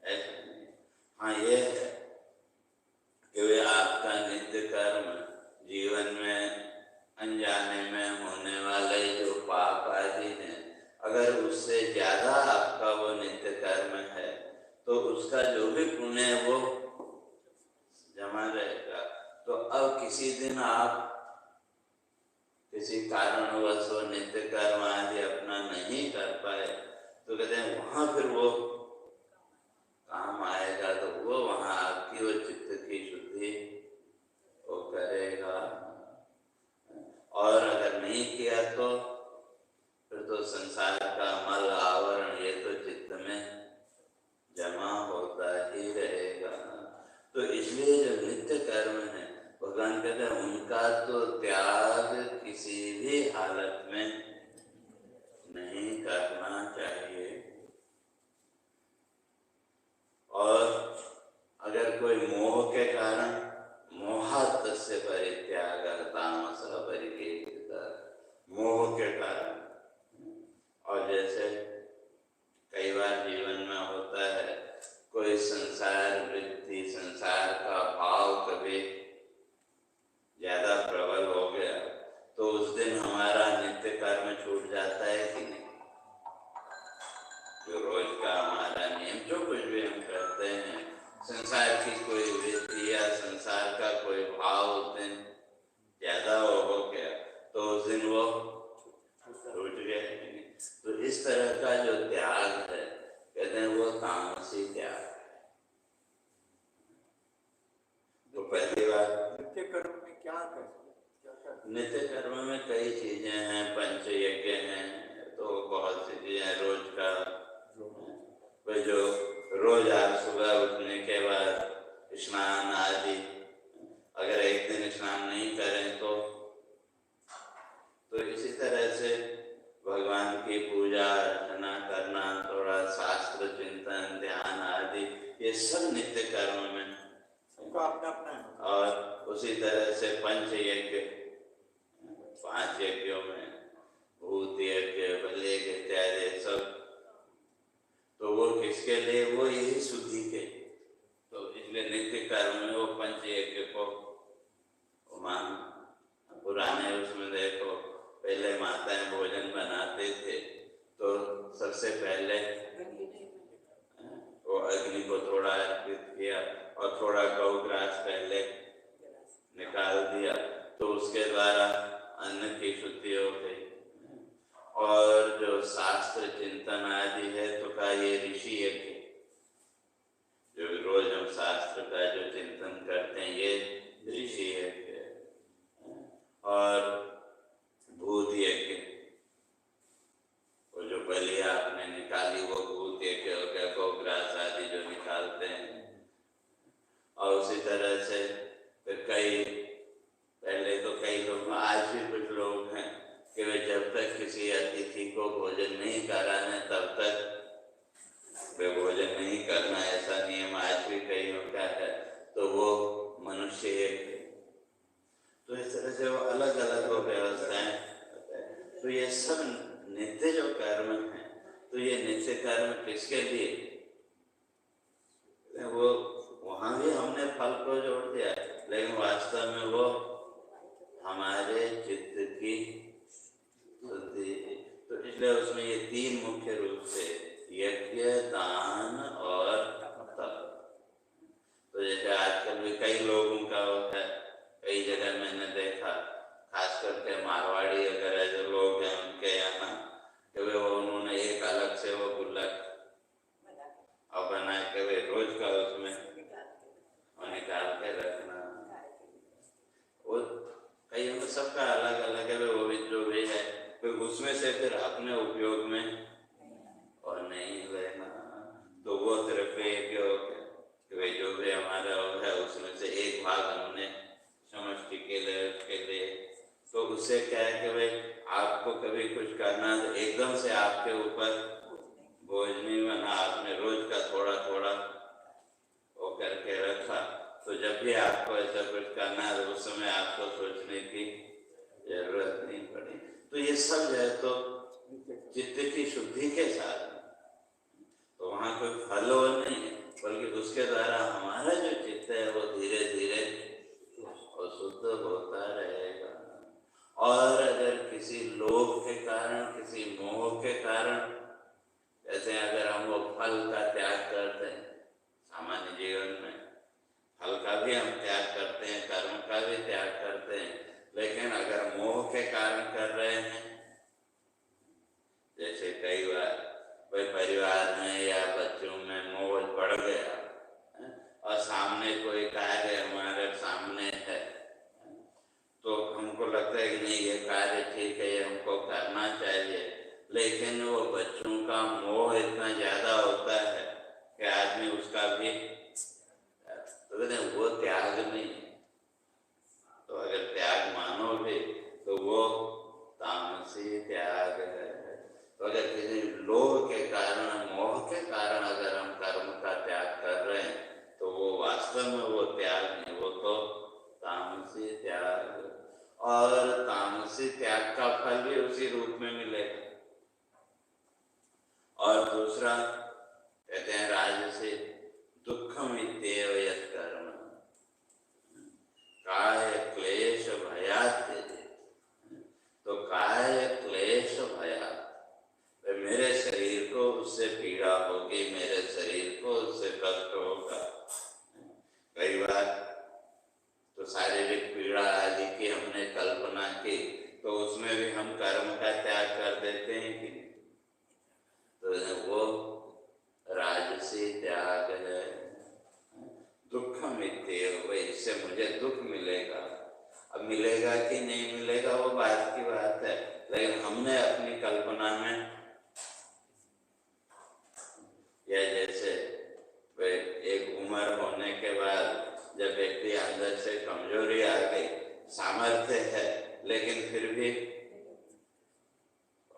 ऐसा नहीं। हाँ ये है कि वे आपका नित्य कर्म जीवन में अनजाने में होने वाले जो पाप आदि हैं, अगर उससे ज्यादा आपका वो नित्य कर्म है तो उसका जो भी पुण्य है वो जमा रहेगा। तो अब किसी दिन आप किसी कारणवश वो नित्य कर्म आदि अपना नहीं कर पाए, तो कहते हैं वहां फिर वो काम आएगा, तो वो वहां आपकी वो चित्त की शुद्धि वो करेगा। और अगर नहीं किया तो फिर तो संसार का मल आवरण ये तो चित्त में जमा होता ही रहेगा। तो इसलिए जो नित्य कर्म है भगवान कहते हैं उनका तो त्याग किसी भी हालत में नहीं करना चाहिए। और कोई संसार वृत्ति, संसार का भाव कभी ज्यादा प्रबल हो गया तो उस दिन हमारा नित्य कर्म छूट जाता है कि नहीं? जो रोज का हमारा नियम, जो कुछ भी हम करते हैं, संसार की कोई वृत्ति या संसार का कोई भाव उस दिन ज्यादा हो गया तो उस दिन वो छूट गया। तो इस तरह का जो त्याग है, कहते हैं वो तामसी त्याग है। तो पहली बात, नित्य कर्म में क्या कर, नित्य कर्म में कई चीजें हैं, पंच यज्ञ हैं, तो बहुत सी चीजें रोज का, जो रोज आज सुबह उठने के बाद स्नान आदि, अगर एक दिन स्नान नहीं करें तो इसी तरह से भगवान की पूजा अर्चना करना, थोड़ा शास्त्र चिंतन, ध्यान आदि, ये सब नित्य कर्म में सबका अपना अपना है। और उसी तरह से पंच यज्ञ, 5 यज्ञों में भूत यज्ञ, बल यज्ञ इत्यादि सब, तो वो किसके लिए? वो यही शुद्धि के। तो इसलिए नित्य कर्म में वो पंच यज्ञ को मान। पुराने उसमें देखो, पहले माताएं भोजन बनाते थे तो सबसे पहले वो अग्नि को थोड़ा अर्पित किया और थोड़ा गौग्रास पहले निकाल दिया, तो उसके द्वारा अन्न की शुद्धि हो गई। और जो शास्त्र चिंतन आदि है तो का ये ऋषि यज्ञ, जो रोज हम शास्त्र का जो चिंतन करते हैं, ये ऋषि यज्ञ है। और भूत यज्ञ, वो जो बलि आपने निकाली वो भूत यज्ञ हो गया, गौग्रास आदि जो निकालते हैं। और उसी तरह से फिर पहले तो कई लोग, आज भी कुछ लोग हैं कि वे जब तक किसी अतिथि को भोजन नहीं कराना तब तक वे भोजन नहीं करना, ऐसा नियम आज भी कईयों का है। तो वो मनुष्य एक, तो इस तरह से वो अलग अलग वो व्यवस्थाएं। तो ये सब नित्य जो कर्म है, तो ये नित्य कर्म किसके लिए? वो वहां भी हमने फल को जोड़ दिया, लेकिन वास्तव में वो हमारे चित्त की शुद्धि। तो इसलिए उसमें ये 3 मुख्य रूप से यज्ञ, दान और तप। तो जैसे आजकल भी कई लोगों का होता है, कई जगह मैंने देखा, खास करके मारवाड़ी वगैरह जो लोग हैं उनके यहाँ, कि वे उन्होंने एक अलग से वो गुल्लक और बना के वे रोज का उसमें निकाल के रखना। वो कईयों में सबका अलग अलग है, वो भी जो भी है, फिर उसमें से फिर अपने उपयोग में और नहीं लेना। तो वो तरफ एक हो गया कि भाई जो भी हमारा है उसमें से एक भाग हमने समष्टि के लिए, उसके लिए। तो उससे क्या है कि भाई आपको कभी कुछ करना तो एकदम से आपके ऊपर बोझ नहीं बना, आपने रोज का थोड़ा थोड़ा वो करके रखा। तो जब भी आपको ऐसा कुछ करना है तो उस समय आपको सोचने की जरूरत नहीं पड़ी। तो ये सब जो है तो चित्त की शुद्धि के साथ, तो वहाँ कोई फल वो नहीं है, बल्कि उसके द्वारा हमारा जो चित्त है वो धीरे धीरे और शुद्ध होता रहेगा। और अगर किसी लोभ के कारण, किसी मोह के कारण, जैसे अगर हम वो फल का त्याग करते हैं, सामान्य जीवन में फल का भी हम त्याग करते हैं, कर्म का भी त्याग करते हैं, लेकिन अगर मोह के कारण कर रहे हैं, जैसे कई बार कोई परिवार में या बच्चों में मोह बढ़ गया और सामने कोई कार्य हमारे सामने है, तो हमको लगता है कि नहीं ये कार्य ठीक है, ये हमको करना चाहिए, लेकिन वो बच्चों का मोह इतना ज्यादा होता है कि आदमी उसका भी, तो कहते हैं वो त्याग नहीं। तो अगर त्याग मानोगे तो वो तामसी त्याग है। तो अगर किसी लोभ के कारण, मोह के कारण अगर हम कर्म का त्याग कर रहे हैं तो वो वास्तव में वो त्याग नहीं, वो तो तामसी त्याग। और तामसी त्याग का फल भी उसी रूप में मिलेगा। और दूसरा कहते हैं राजसी, दुखम इत्येव यत् कर्म काय क्लेश भयात् त्यजेत्। तो काय क्लेश भयात्, मेरे शरीर को उससे पीड़ा होगी, मेरे शरीर को उससे कष्ट होगा। कई बार तो शारीरिक पीड़ा आदि की हमने कल्पना की, तो उसमें भी हम कर्म का त्याग कर देते हैं कि नहीं? तो वो राजसी त्याग है। दुखम इत्येव, इससे मुझे दुख मिलेगा। अब मिलेगा कि नहीं मिलेगा वो बात की बात है, लेकिन हमने अपनी कल्पना में, या जैसे एक उम्र होने के बाद जब व्यक्ति अंदर से कमजोरी आ गई, सामर्थ्य है लेकिन फिर भी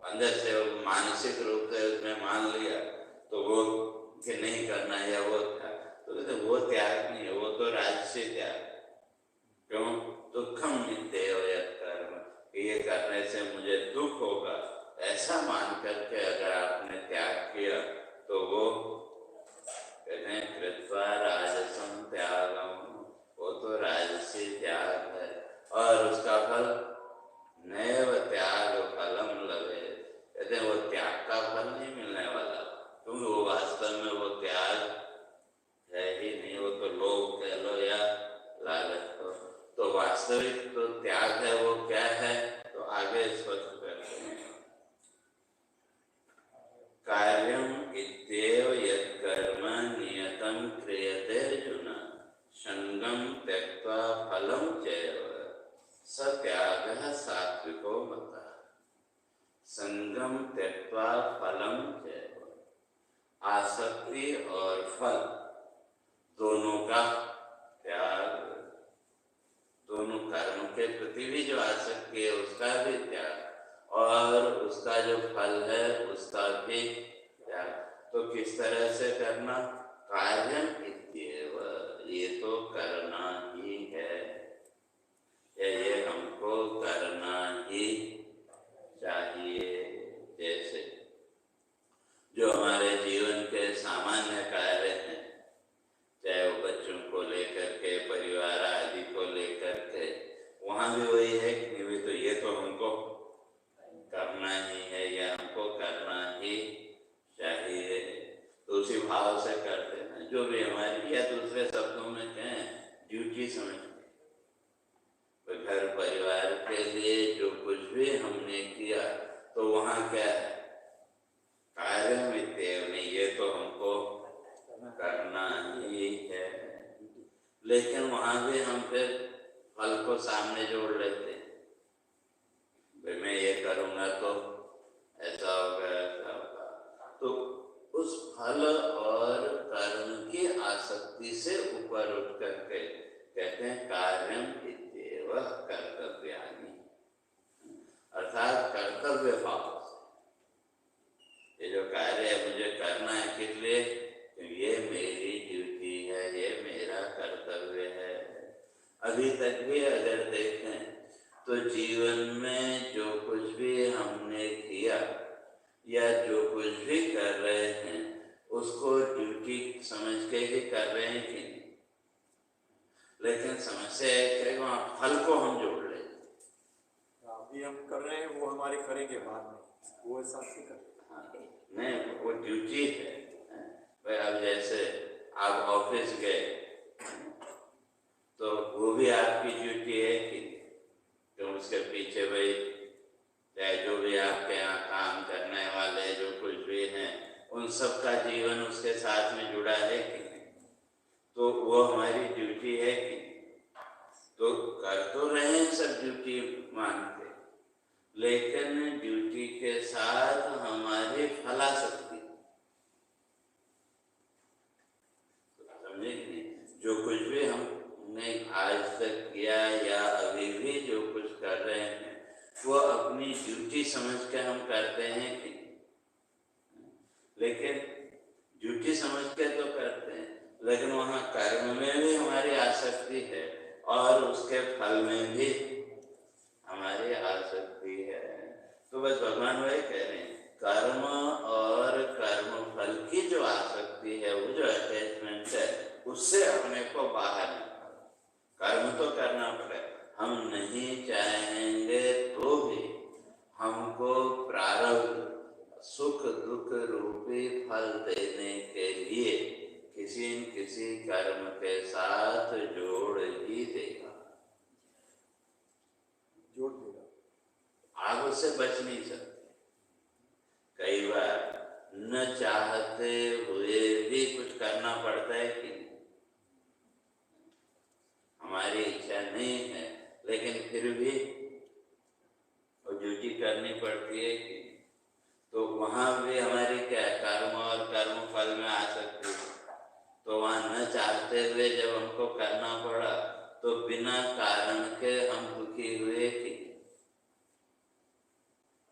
अंदर से मानसिक रूप से उसने मान लिया, तो वो कि नहीं करना है वो त्याग, तो वो त्याग नहीं है, वो तो राजसी त्याग। क्यों? दुखम इत्येव यत् कर्म, ये करने से मुझे दुख होगा, ऐसा मान करके अगर आपने त्याग किया तो वो कहते हैं कृत्वा राजसम त्यागम, वो तो राजसी त्याग है। और उसका फल नैव त्याग फलम लभे, कहते हैं वो त्याग का फल नहीं मिलने वाला, क्योंकि वो वास्तव में वो त्याग है ही नहीं, वो तो लोभ कह लो या लालच हो। तो वास्तविक तो त्याग है वो क्या है, तो आगे स्पष्ट करते हैं। कार्यम इत्येव यत् कर्म नियतं क्रियते अर्जुन, संगम त्यक्त्वा फलं चैव स त्यागः सात्विको मतः। संगम त्यक्त्वा फलं चैव, आसक्ति और फल दोनों का त्याग, दोनों कर्म के प्रति भी जो आसक्ति है उसका भी त्याग, और उसका जो फल है उसका भी त्याग। तो किस तरह से करना? कार्यम इत्येव, ये तो करना ही है, ये हमको करना ही चाहिए। जैसे जो हमारे जीवन के सामान्य कार्य हैं, चाहे वो बच्चों को लेकर के, परिवार आदि को लेकर के, वहाँ भी वही है कि नहीं, तो ये तो हमको करना ही है, या हमको करना ही चाहिए, तो उसी भाव से करते हैं। जो भी हमारी, या दूसरे शब्दों में कहें, ड्यूटी समझ के घर परिवार के लिए जो कुछ भी हमने किया, तो वहाँ क्या है? कार्यम इत्येव, नहीं, ये तो हमको करना ही है। लेकिन वहाँ भी हम फिर फल को सामने जोड़ लेते हैं, भाई मैं ये करूँगा तो ऐसा होगा, ऐसा होगा। तो उस फल और कर्म की आसक्ति से ऊपर उठ करके कहते हैं कार्यम इत्येव कर्तव्यानि, अर्थात कर्तव्य भाव से ये जो कार्य है मुझे करना है, किस लिए? ये मेरी ड्यूटी है, ये मेरा कर्तव्य है। अभी तक भी अगर देखें तो जीवन में जो कुछ भी हमने किया या जो कुछ भी कर रहे हैं, उसको ड्यूटी समझ के ही कर रहे हैं कि नहीं? लेकिन समस्या है कि वहाँ फल को हम जोड़ लेते हैं। अभी हम कर रहे हैं, वो हमारे करेंगे बाद में, वो हिसाब से करें। हाँ, नहीं, वो ड्यूटी है भाई। अब जैसे आप ऑफिस गए तो वो भी आपकी ड्यूटी है कि तो उसके पीछे भाई चाहे जो भी आपके यहाँ काम करने वाले जो कुछ भी हैं, उन सब का जीवन उसके साथ में जुड़ा है कि नहीं? तो वो हमारी ड्यूटी है कि तो कर तो रहे हैं सब ड्यूटी मानते, लेकिन ड्यूटी के साथ हमारी फलासक्ति, समझे कि नहीं? जो कुछ भी हमने आज तक किया या अभी भी जो कुछ कर रहे हैं, वो अपनी ड्यूटी समझ के हम करते हैं कि, लेकिन ड्यूटी समझ के तो करते हैं, लेकिन वहाँ कर्म में भी हमारी आसक्ति है और उसके फल में भी हमारी आसक्ति है। तो बस भगवान वही कह रहे हैं, कर्म और कर्म फल की जो आसक्ति है, वो जो अटैचमेंट है, उससे अपने को बाहर निकालो। कर्म तो करना पड़ेगा, हम नहीं चाहेंगे तो भी हमको प्रारब्ध सुख दुख रूपी फल देने के लिए किसी न किसी कर्म के साथ जोड़ ही देगा, जोड़ देगा। आप उससे बच नहीं सकते। कई बार न चाहते हुए भी कुछ करना पड़ता है कि हमारी इच्छा नहीं है, लेकिन फिर भी वो ड्यूटी करनी पड़ती है कि तो वहाँ भी हमारी क्या कर्म और कर्म फल में आ सकती है। तो वहाँ न चाहते हुए जब हमको करना पड़ा तो बिना कारण के हम दुखी हुए कि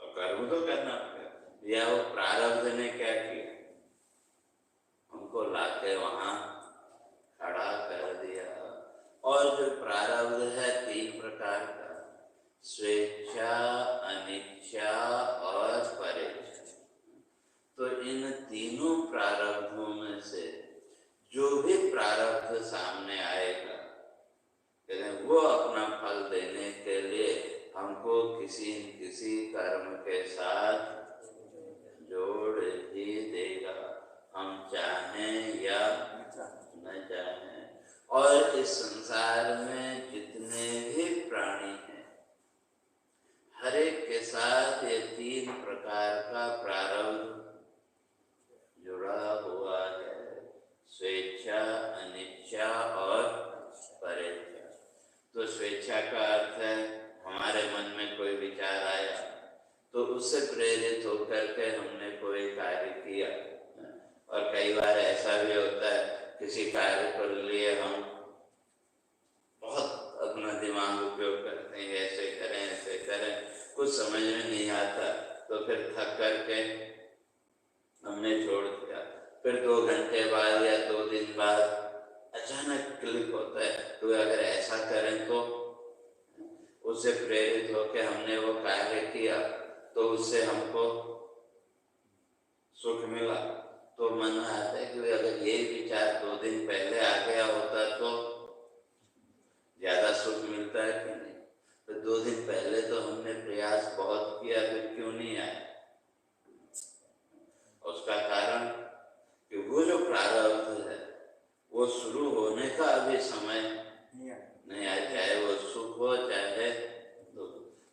और कर्म तो करना पड़ेगा। या वो प्रारब्ध ने क्या किया, हमको लाके वहाँ खड़ा कर दिया। और जो प्रारब्ध है 3 प्रकार का, स्वेच्छा, अनिच्छा और परेच्छा। तो इन तीनों प्रारब्धों में से जो भी प्रारब्ध सामने आएगा, वो अपना फल देने के लिए हमको किसी न किसी कर्म के साथ जोड़ ही देगा, हम चाहें या न चाहें। और इस संसार में जितने भी प्राणी हैं, हर एक के साथ ये 3 प्रकार का प्रारब्ध जुड़ा हुआ है, स्वेच्छा, अनिच्छा और परेच्छा। तो स्वेच्छा का अर्थ है हमारे मन में कोई विचार आया तो उससे प्रेरित होकर के हमने कोई कार्य किया। और कई बार ऐसा भी होता है किसी कार्य को लिए हम बहुत अपना दिमाग उपयोग करते हैं, ऐसे करें, कुछ समझ में नहीं आता तो फिर थक करके हमने छोड़ दिया। फिर 2 घंटे बाद या 2 दिन बाद अचानक क्लिक होता है तो अगर ऐसा करें तो उससे प्रेरित होकर हमने वो कार्य किया तो उससे हमको सुख मिला। तो मन में आता है कि अगर ये विचार 2 दिन पहले आ गया होता तो ज्यादा सुख मिलता है कि नहीं। तो 2 दिन पहले तो हमने प्रयास बहुत किया, फिर क्यों नहीं आया? उसका कारण कि वो जो प्रारब्ध है वो शुरू होने का अभी समय नहीं आया, चाहे वो सुख हो चाहे दुख।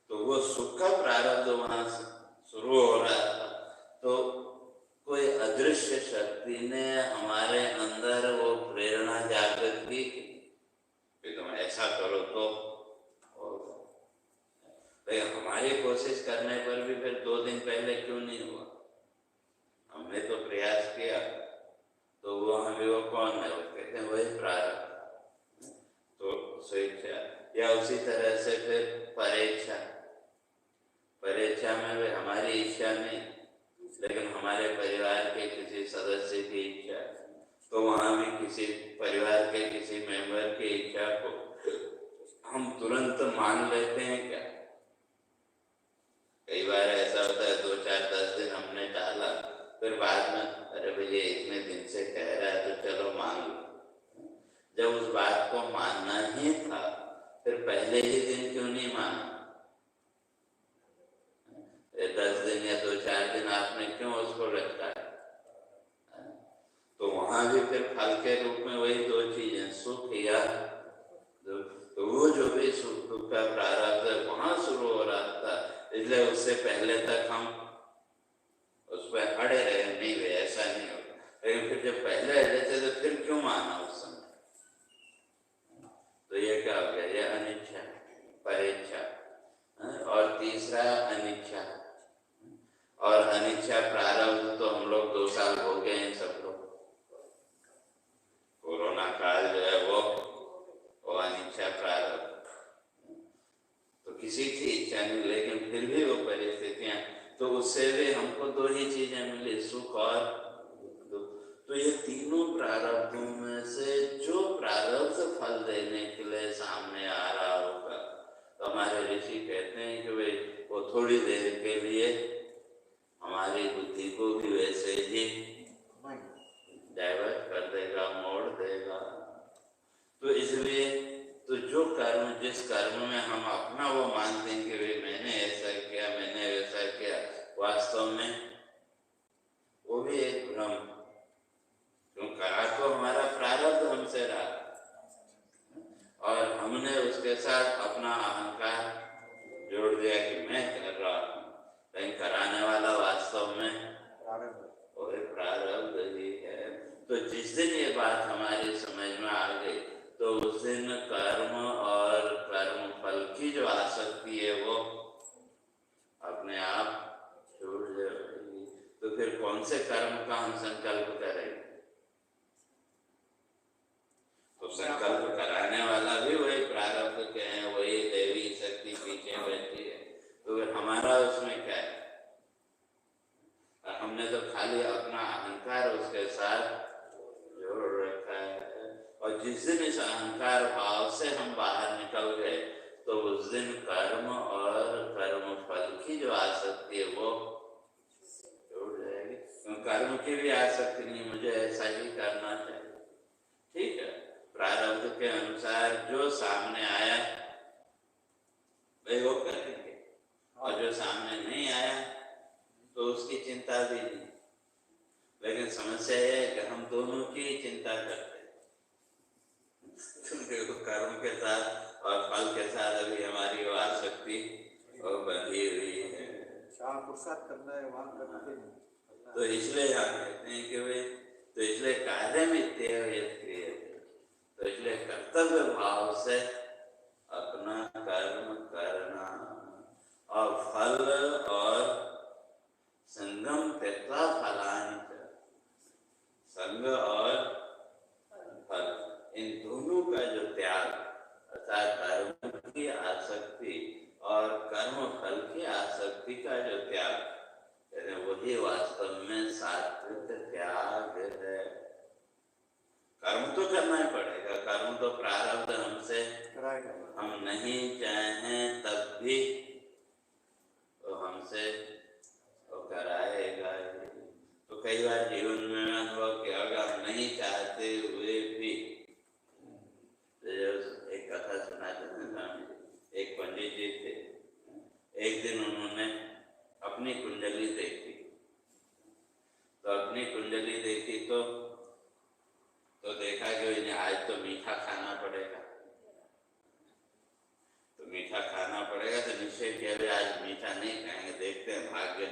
तो वो सुख का प्रारब्ध वहां से शुरू हो रहा था तो कोई अदृश्य शक्ति ने हमारे अंदर वो प्रेरणा जागृत की कि तुम ऐसा करो तो होगा। लेकिन हमारी कोशिश करने पर भी फिर 2 दिन पहले क्यों नहीं हुआ? हमने तो प्रयास किया। तो वो हमें वो कौन है? वो कहते हैं वही प्रारब्ध। तो स्वेच्छा या उसी तरह से फिर परेच्छा। परेच्छा में भी हमारी इच्छा नहीं लेकिन हमारे परिवार के किसी सदस्य की इच्छा, तो वहाँ भी किसी परिवार के किसी मेंबर की इच्छा को हम तुरंत मान लेते हैं क्या? कई बार ऐसा होता है 2, 4, 10 दिन हमने टाला, फिर बाद में अरे भैया इतने दिन से कह रहा है तो चलो मान लो। जब उस बात को मानना ही था फिर पहले ही दिन क्यों नहीं माना? 10 दिन या 2, 4 दिन आपने क्यों उसको लटकाया? तो वहां भी फिर फल के रूप में वही 2 चीजें, सुख या दुख। तो वो जो भी सुख दुख का प्रारब्ध वहां शुरू हो रहा था, इसलिए उससे पहले तक हम उस पर अड़े रहे, नहीं वे ऐसा नहीं होता। लेकिन फिर जब पहले अड़े थे तो फिर क्यों माना उस समय? तो ये क्या हो गया? ये अनिच्छा, परेच्छा। और तीसरा अनिच्छा। और अनिच्छा प्रारब्ध तो हम लोग 2 साल हो गए हैं सब लोग। कोरोना काल जो है वो अनिच्छा प्रारब्ध। तो किसी की इच्छा नहीं लेकिन फिर भी वो परिस्थितियां, तो उससे भी हमको 2 ही चीजें मिली, सुख और दुख। तो ये तीनों प्रारब्धों में से जो प्रारब्ध फल देने के लिए सामने आ रहा होगा, तो हमारे ऋषि कहते हैं कि भाई वो थोड़ी देर के लिए हमारी बुद्धि को भी वैसे ही डाइवर्ट कर देगा, मोड़ देगा। तो इसलिए तो जो कर्म, जिस कर्म में हम अपना वो मानते हैं कि भाई मैंने ऐसा किया, मैंने वैसा किया, वास्तव में वो भी एक भ्रम। क्यों करा तो हमारा प्रारब्ध हमसे रहा, और हमने उसके साथ अपना अहंकार जोड़ दिया कि मैं कर रहा हूँ, लेकिन कराने वाला वास्तव में वही प्रारब्ध ही है। तो जिस दिन ये बात हमारी समझ में आ गई, तो उस दिन कर्म और कर्म फल की जो आसक्ति है वो अपने आप छूट जाएगी। तो फिर कौन से कर्म का हम संकल्प करेंगे? तो संकल्प कराने वाला भी वही प्रारब्ध के हैं, वही देवी शक्ति पीछे बैठी है। तो फिर हमारा उसमें क्या है? हमने तो खाली अपना अहंकार उसके साथ जोड़ रखा है। और जिस दिन इस अहंकार भाव से हम बाहर निकल गए, तो उस दिन कर्म और कर्म फल की जो आसक्ति है वो जोड़ जाएगी। कर्म की भी आसक्ति नहीं, मुझे ऐसा ही करना चाहिए, ठीक है, प्रारब्ध के अनुसार जो सामने आया वही वो करेंगे, और जो सामने नहीं आया तो उसकी चिंता भी नहीं। लेकिन समस्या यह है कि हम दोनों की चिंता करते हैं। क्योंकि कर्म के साथ और फल के साथ अभी हमारी वो आसक्ति बंधी हुई है। पुरुषार्थ करना है वहाँ करते हैं। तो इसलिए हम कहते हैं कि भाई, तो इसलिए कार्य में क्रिय, तो इसलिए कर्तव्य भाव से अपना कर्म करना, और फल और संगम त्यक्त्वा फलानि च, संग और फल, इन दोनों का जो त्याग, अर्थात कर्म की आसक्ति और कर्म फल की आसक्ति का जो त्याग, वही वास्तव में सात्विक त्याग है। कर्म तो करना ही पड़ेगा, कर्म तो प्रारब्ध हमसे, हम नहीं चाहें तब भी तो हमसे कराएगा। तो कई बार जीवन में अनुभव किया, अगर हम नहीं चाहते हुए भी, एक कथा सुनाते हैं स्वामी जी, एक पंडित जी थे, एक दिन उन्होंने अपनी कुंडली देखी, तो अपनी कुंडली देखी तो देखा कि इन्हें आज तो मीठा खाना पड़ेगा, तो मीठा खाना पड़ेगा, तो निश्चय किया आज मीठा नहीं खाएंगे, देखते हैं भाग्य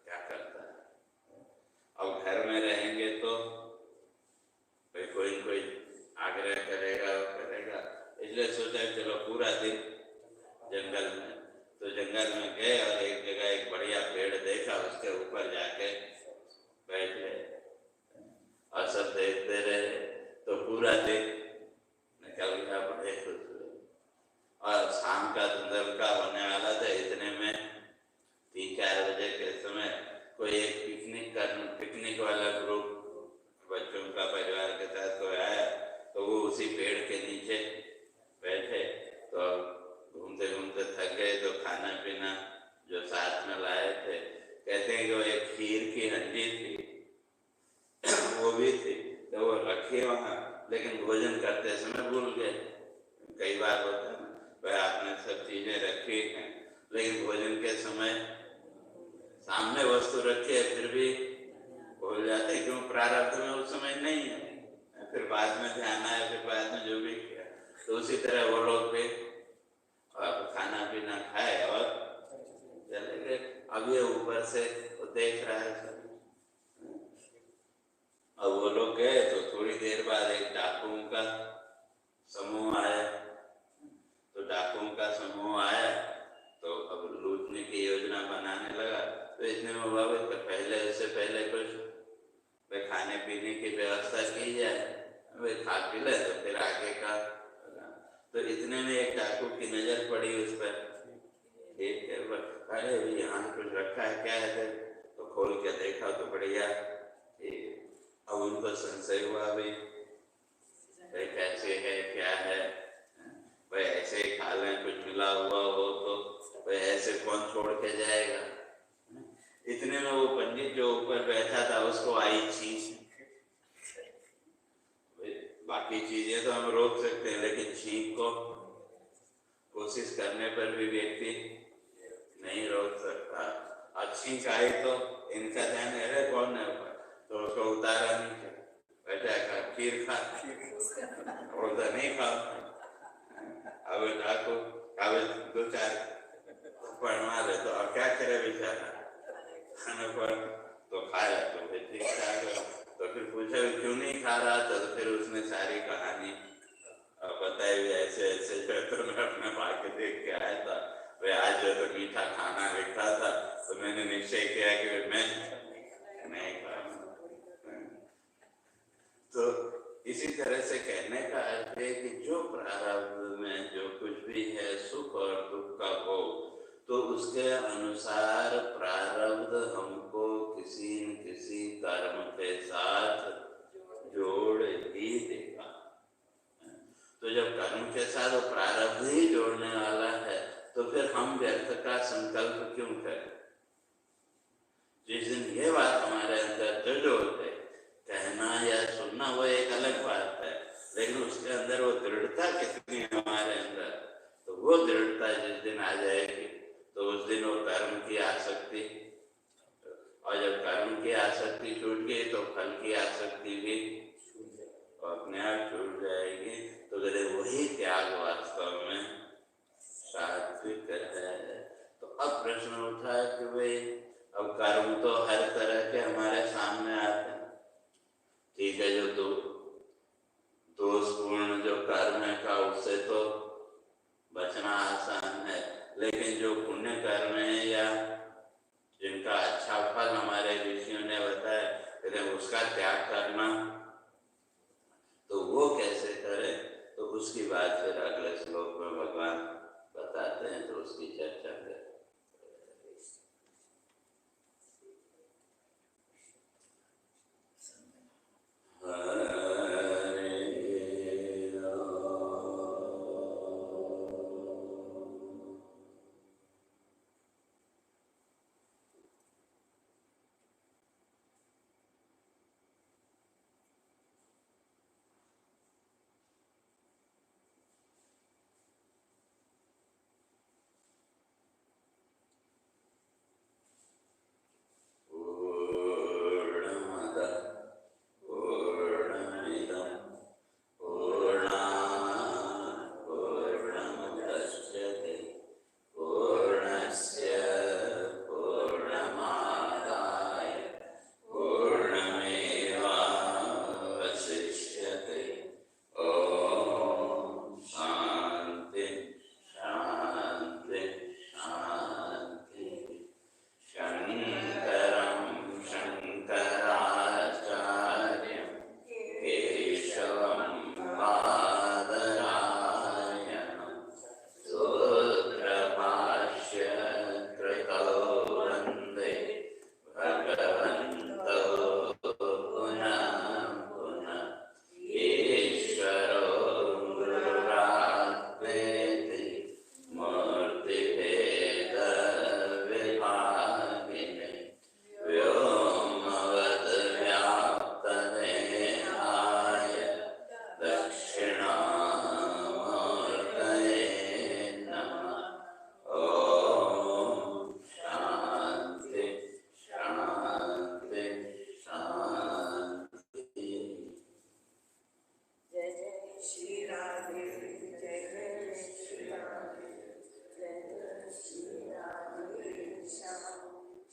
क्या करता है। अब घर में रहेंगे तो कोई आग्रह करेगा, इसलिए सोचा चलो पूरा दिन जंगल में, तो जंगल में गए और एक जगह एक बढ़िया पेड़ देखा, उसके ऊपर जाके बैठ गए और सब देखते रहे। तो पूरा दिन निकल गया, बड़े खुश हुए, और शाम का धुंधलका होने वाला था। इतने में 3-4 बजे के समय कोई एक पिकनिक वाला ग्रुप बच्चों का परिवार के साथ कोई आया, तो वो उसी पेड़ के नीचे बैठे। तो घूमते घूमते थक गए, तो खाना पीना जो साथ में लाए थे, कहते हैं कि वो एक खीर की हंडी थी, वो भी थी, तो वो रखी वहाँ, लेकिन भोजन करते समय भूल गए। कई बार होता है ना, भाई आपने सब चीजें रखी हैं, लेकिन भोजन के समय सामने वस्तु रखी है फिर भी भूल जाते, क्यों? प्रारब्ध में उस समय नहीं है, फिर बाद में ध्यान आया, फिर बाद में जो भी किया। तो उसी तरह वो लोग भी खाना पीना खाए और चले गए। अब ये ऊपर से वो देख रहा है सब। अब वो लोग गए तो थोड़ी देर बाद एक डाकुओं का समूह आया, तो डाकुओं का समूह आया तो अब लूटने की योजना बनाने लगा। तो इतने में हुआ तो पहले, उससे पहले कुछ खाने पीने की व्यवस्था की जाए, वे खा पी ले तो फिर आगे का। तो इतने में एक डाकू की नजर पड़ी उस पर, ठीक है, अरे यहाँ कुछ रखा है, क्या है? तो खोल के देखा तो बढ़िया, ठीक। अब उनको संशय हुआ भाई कैसे है, क्या है, भाई ऐसे ही खा लें, कुछ मिला हुआ हो तो भाई ऐसे कौन छोड़ के जाएगा। इतने में वो पंडित जो ऊपर बैठा था उसको आई चीज, बाकी बाकी चीजें तो हम रोक सकते हैं, लेकिन छींक को कोशिश करने पर भी व्यक्ति नहीं रोक सकता। और छींक आई तो इनका ध्यान है कौन है, तो उसको उतारा नहीं, बेटा खा खीर खा, रोजा नहीं खा। अब डाकू अब 2-4 पढ़वा रहे तो अब क्या करे बेचारा, खाना पर तो खाया तो फिर ठीक ठाक। तो फिर पूछा क्यों नहीं खा रहा था, तो फिर उसने सारी कहानी बताई, ऐसे ऐसे तो मैं अपने माँ के देख के आया था, वे आज जो तो मीठा खाना लिखा था, तो मैंने निश्चय किया कि मैं नहीं खाऊंगा। तो इसी तरह से कहने का अर्थ है कि जो प्रारब्ध में जो कुछ भी है, सुख और दुख का भोग, तो उसके अनुसार प्रारब्ध हमको किसी न किसी कर्म के साथ जोड़ ही देगा। तो जब कर्म के साथ वो प्रारब्ध ही जोड़ने वाला है, तो फिर हम व्यर्थ का संकल्प क्यों करें। जिस दिन ये बात हमारे अंदर दृढ़ होते, कहना या सुनना वो एक अलग बात है, लेकिन उसके अंदर वो दृढ़ता कितनी है हमारे अंदर, तो वो दृढ़ता जिस दिन आ जाएगी, तो उस दिन वो कर्म की आसक्ति, और जब कर्म की आसक्ति छूट गई तो फल की आसक्ति भी अपने आप छूट जाएगी। तो कहते वही त्याग वास्तव में सात्विक है। तो अब प्रश्न उठा कि भाई अब कर्म तो हर तरह के हमारे सामने आते हैं, ठीक है, जो दोषपूर्ण जो कर्म है का उससे तो बचना आसान है, लेकिन जो पुण्य कर्म है या जिनका अच्छा फल हमारे ऋषियों ने बताया, कहते उसका त्याग करना, तो वो कैसे करें, तो उसकी बात फिर अगले श्लोक में भगवान बताते हैं, तो उसकी चर्चा करें।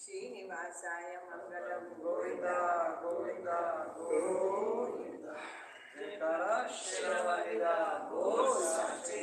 श्रीनिवासाय मंगलम गोविंदा गोविंदा गोविंदा। जयकारा श्री राम, गो साचे।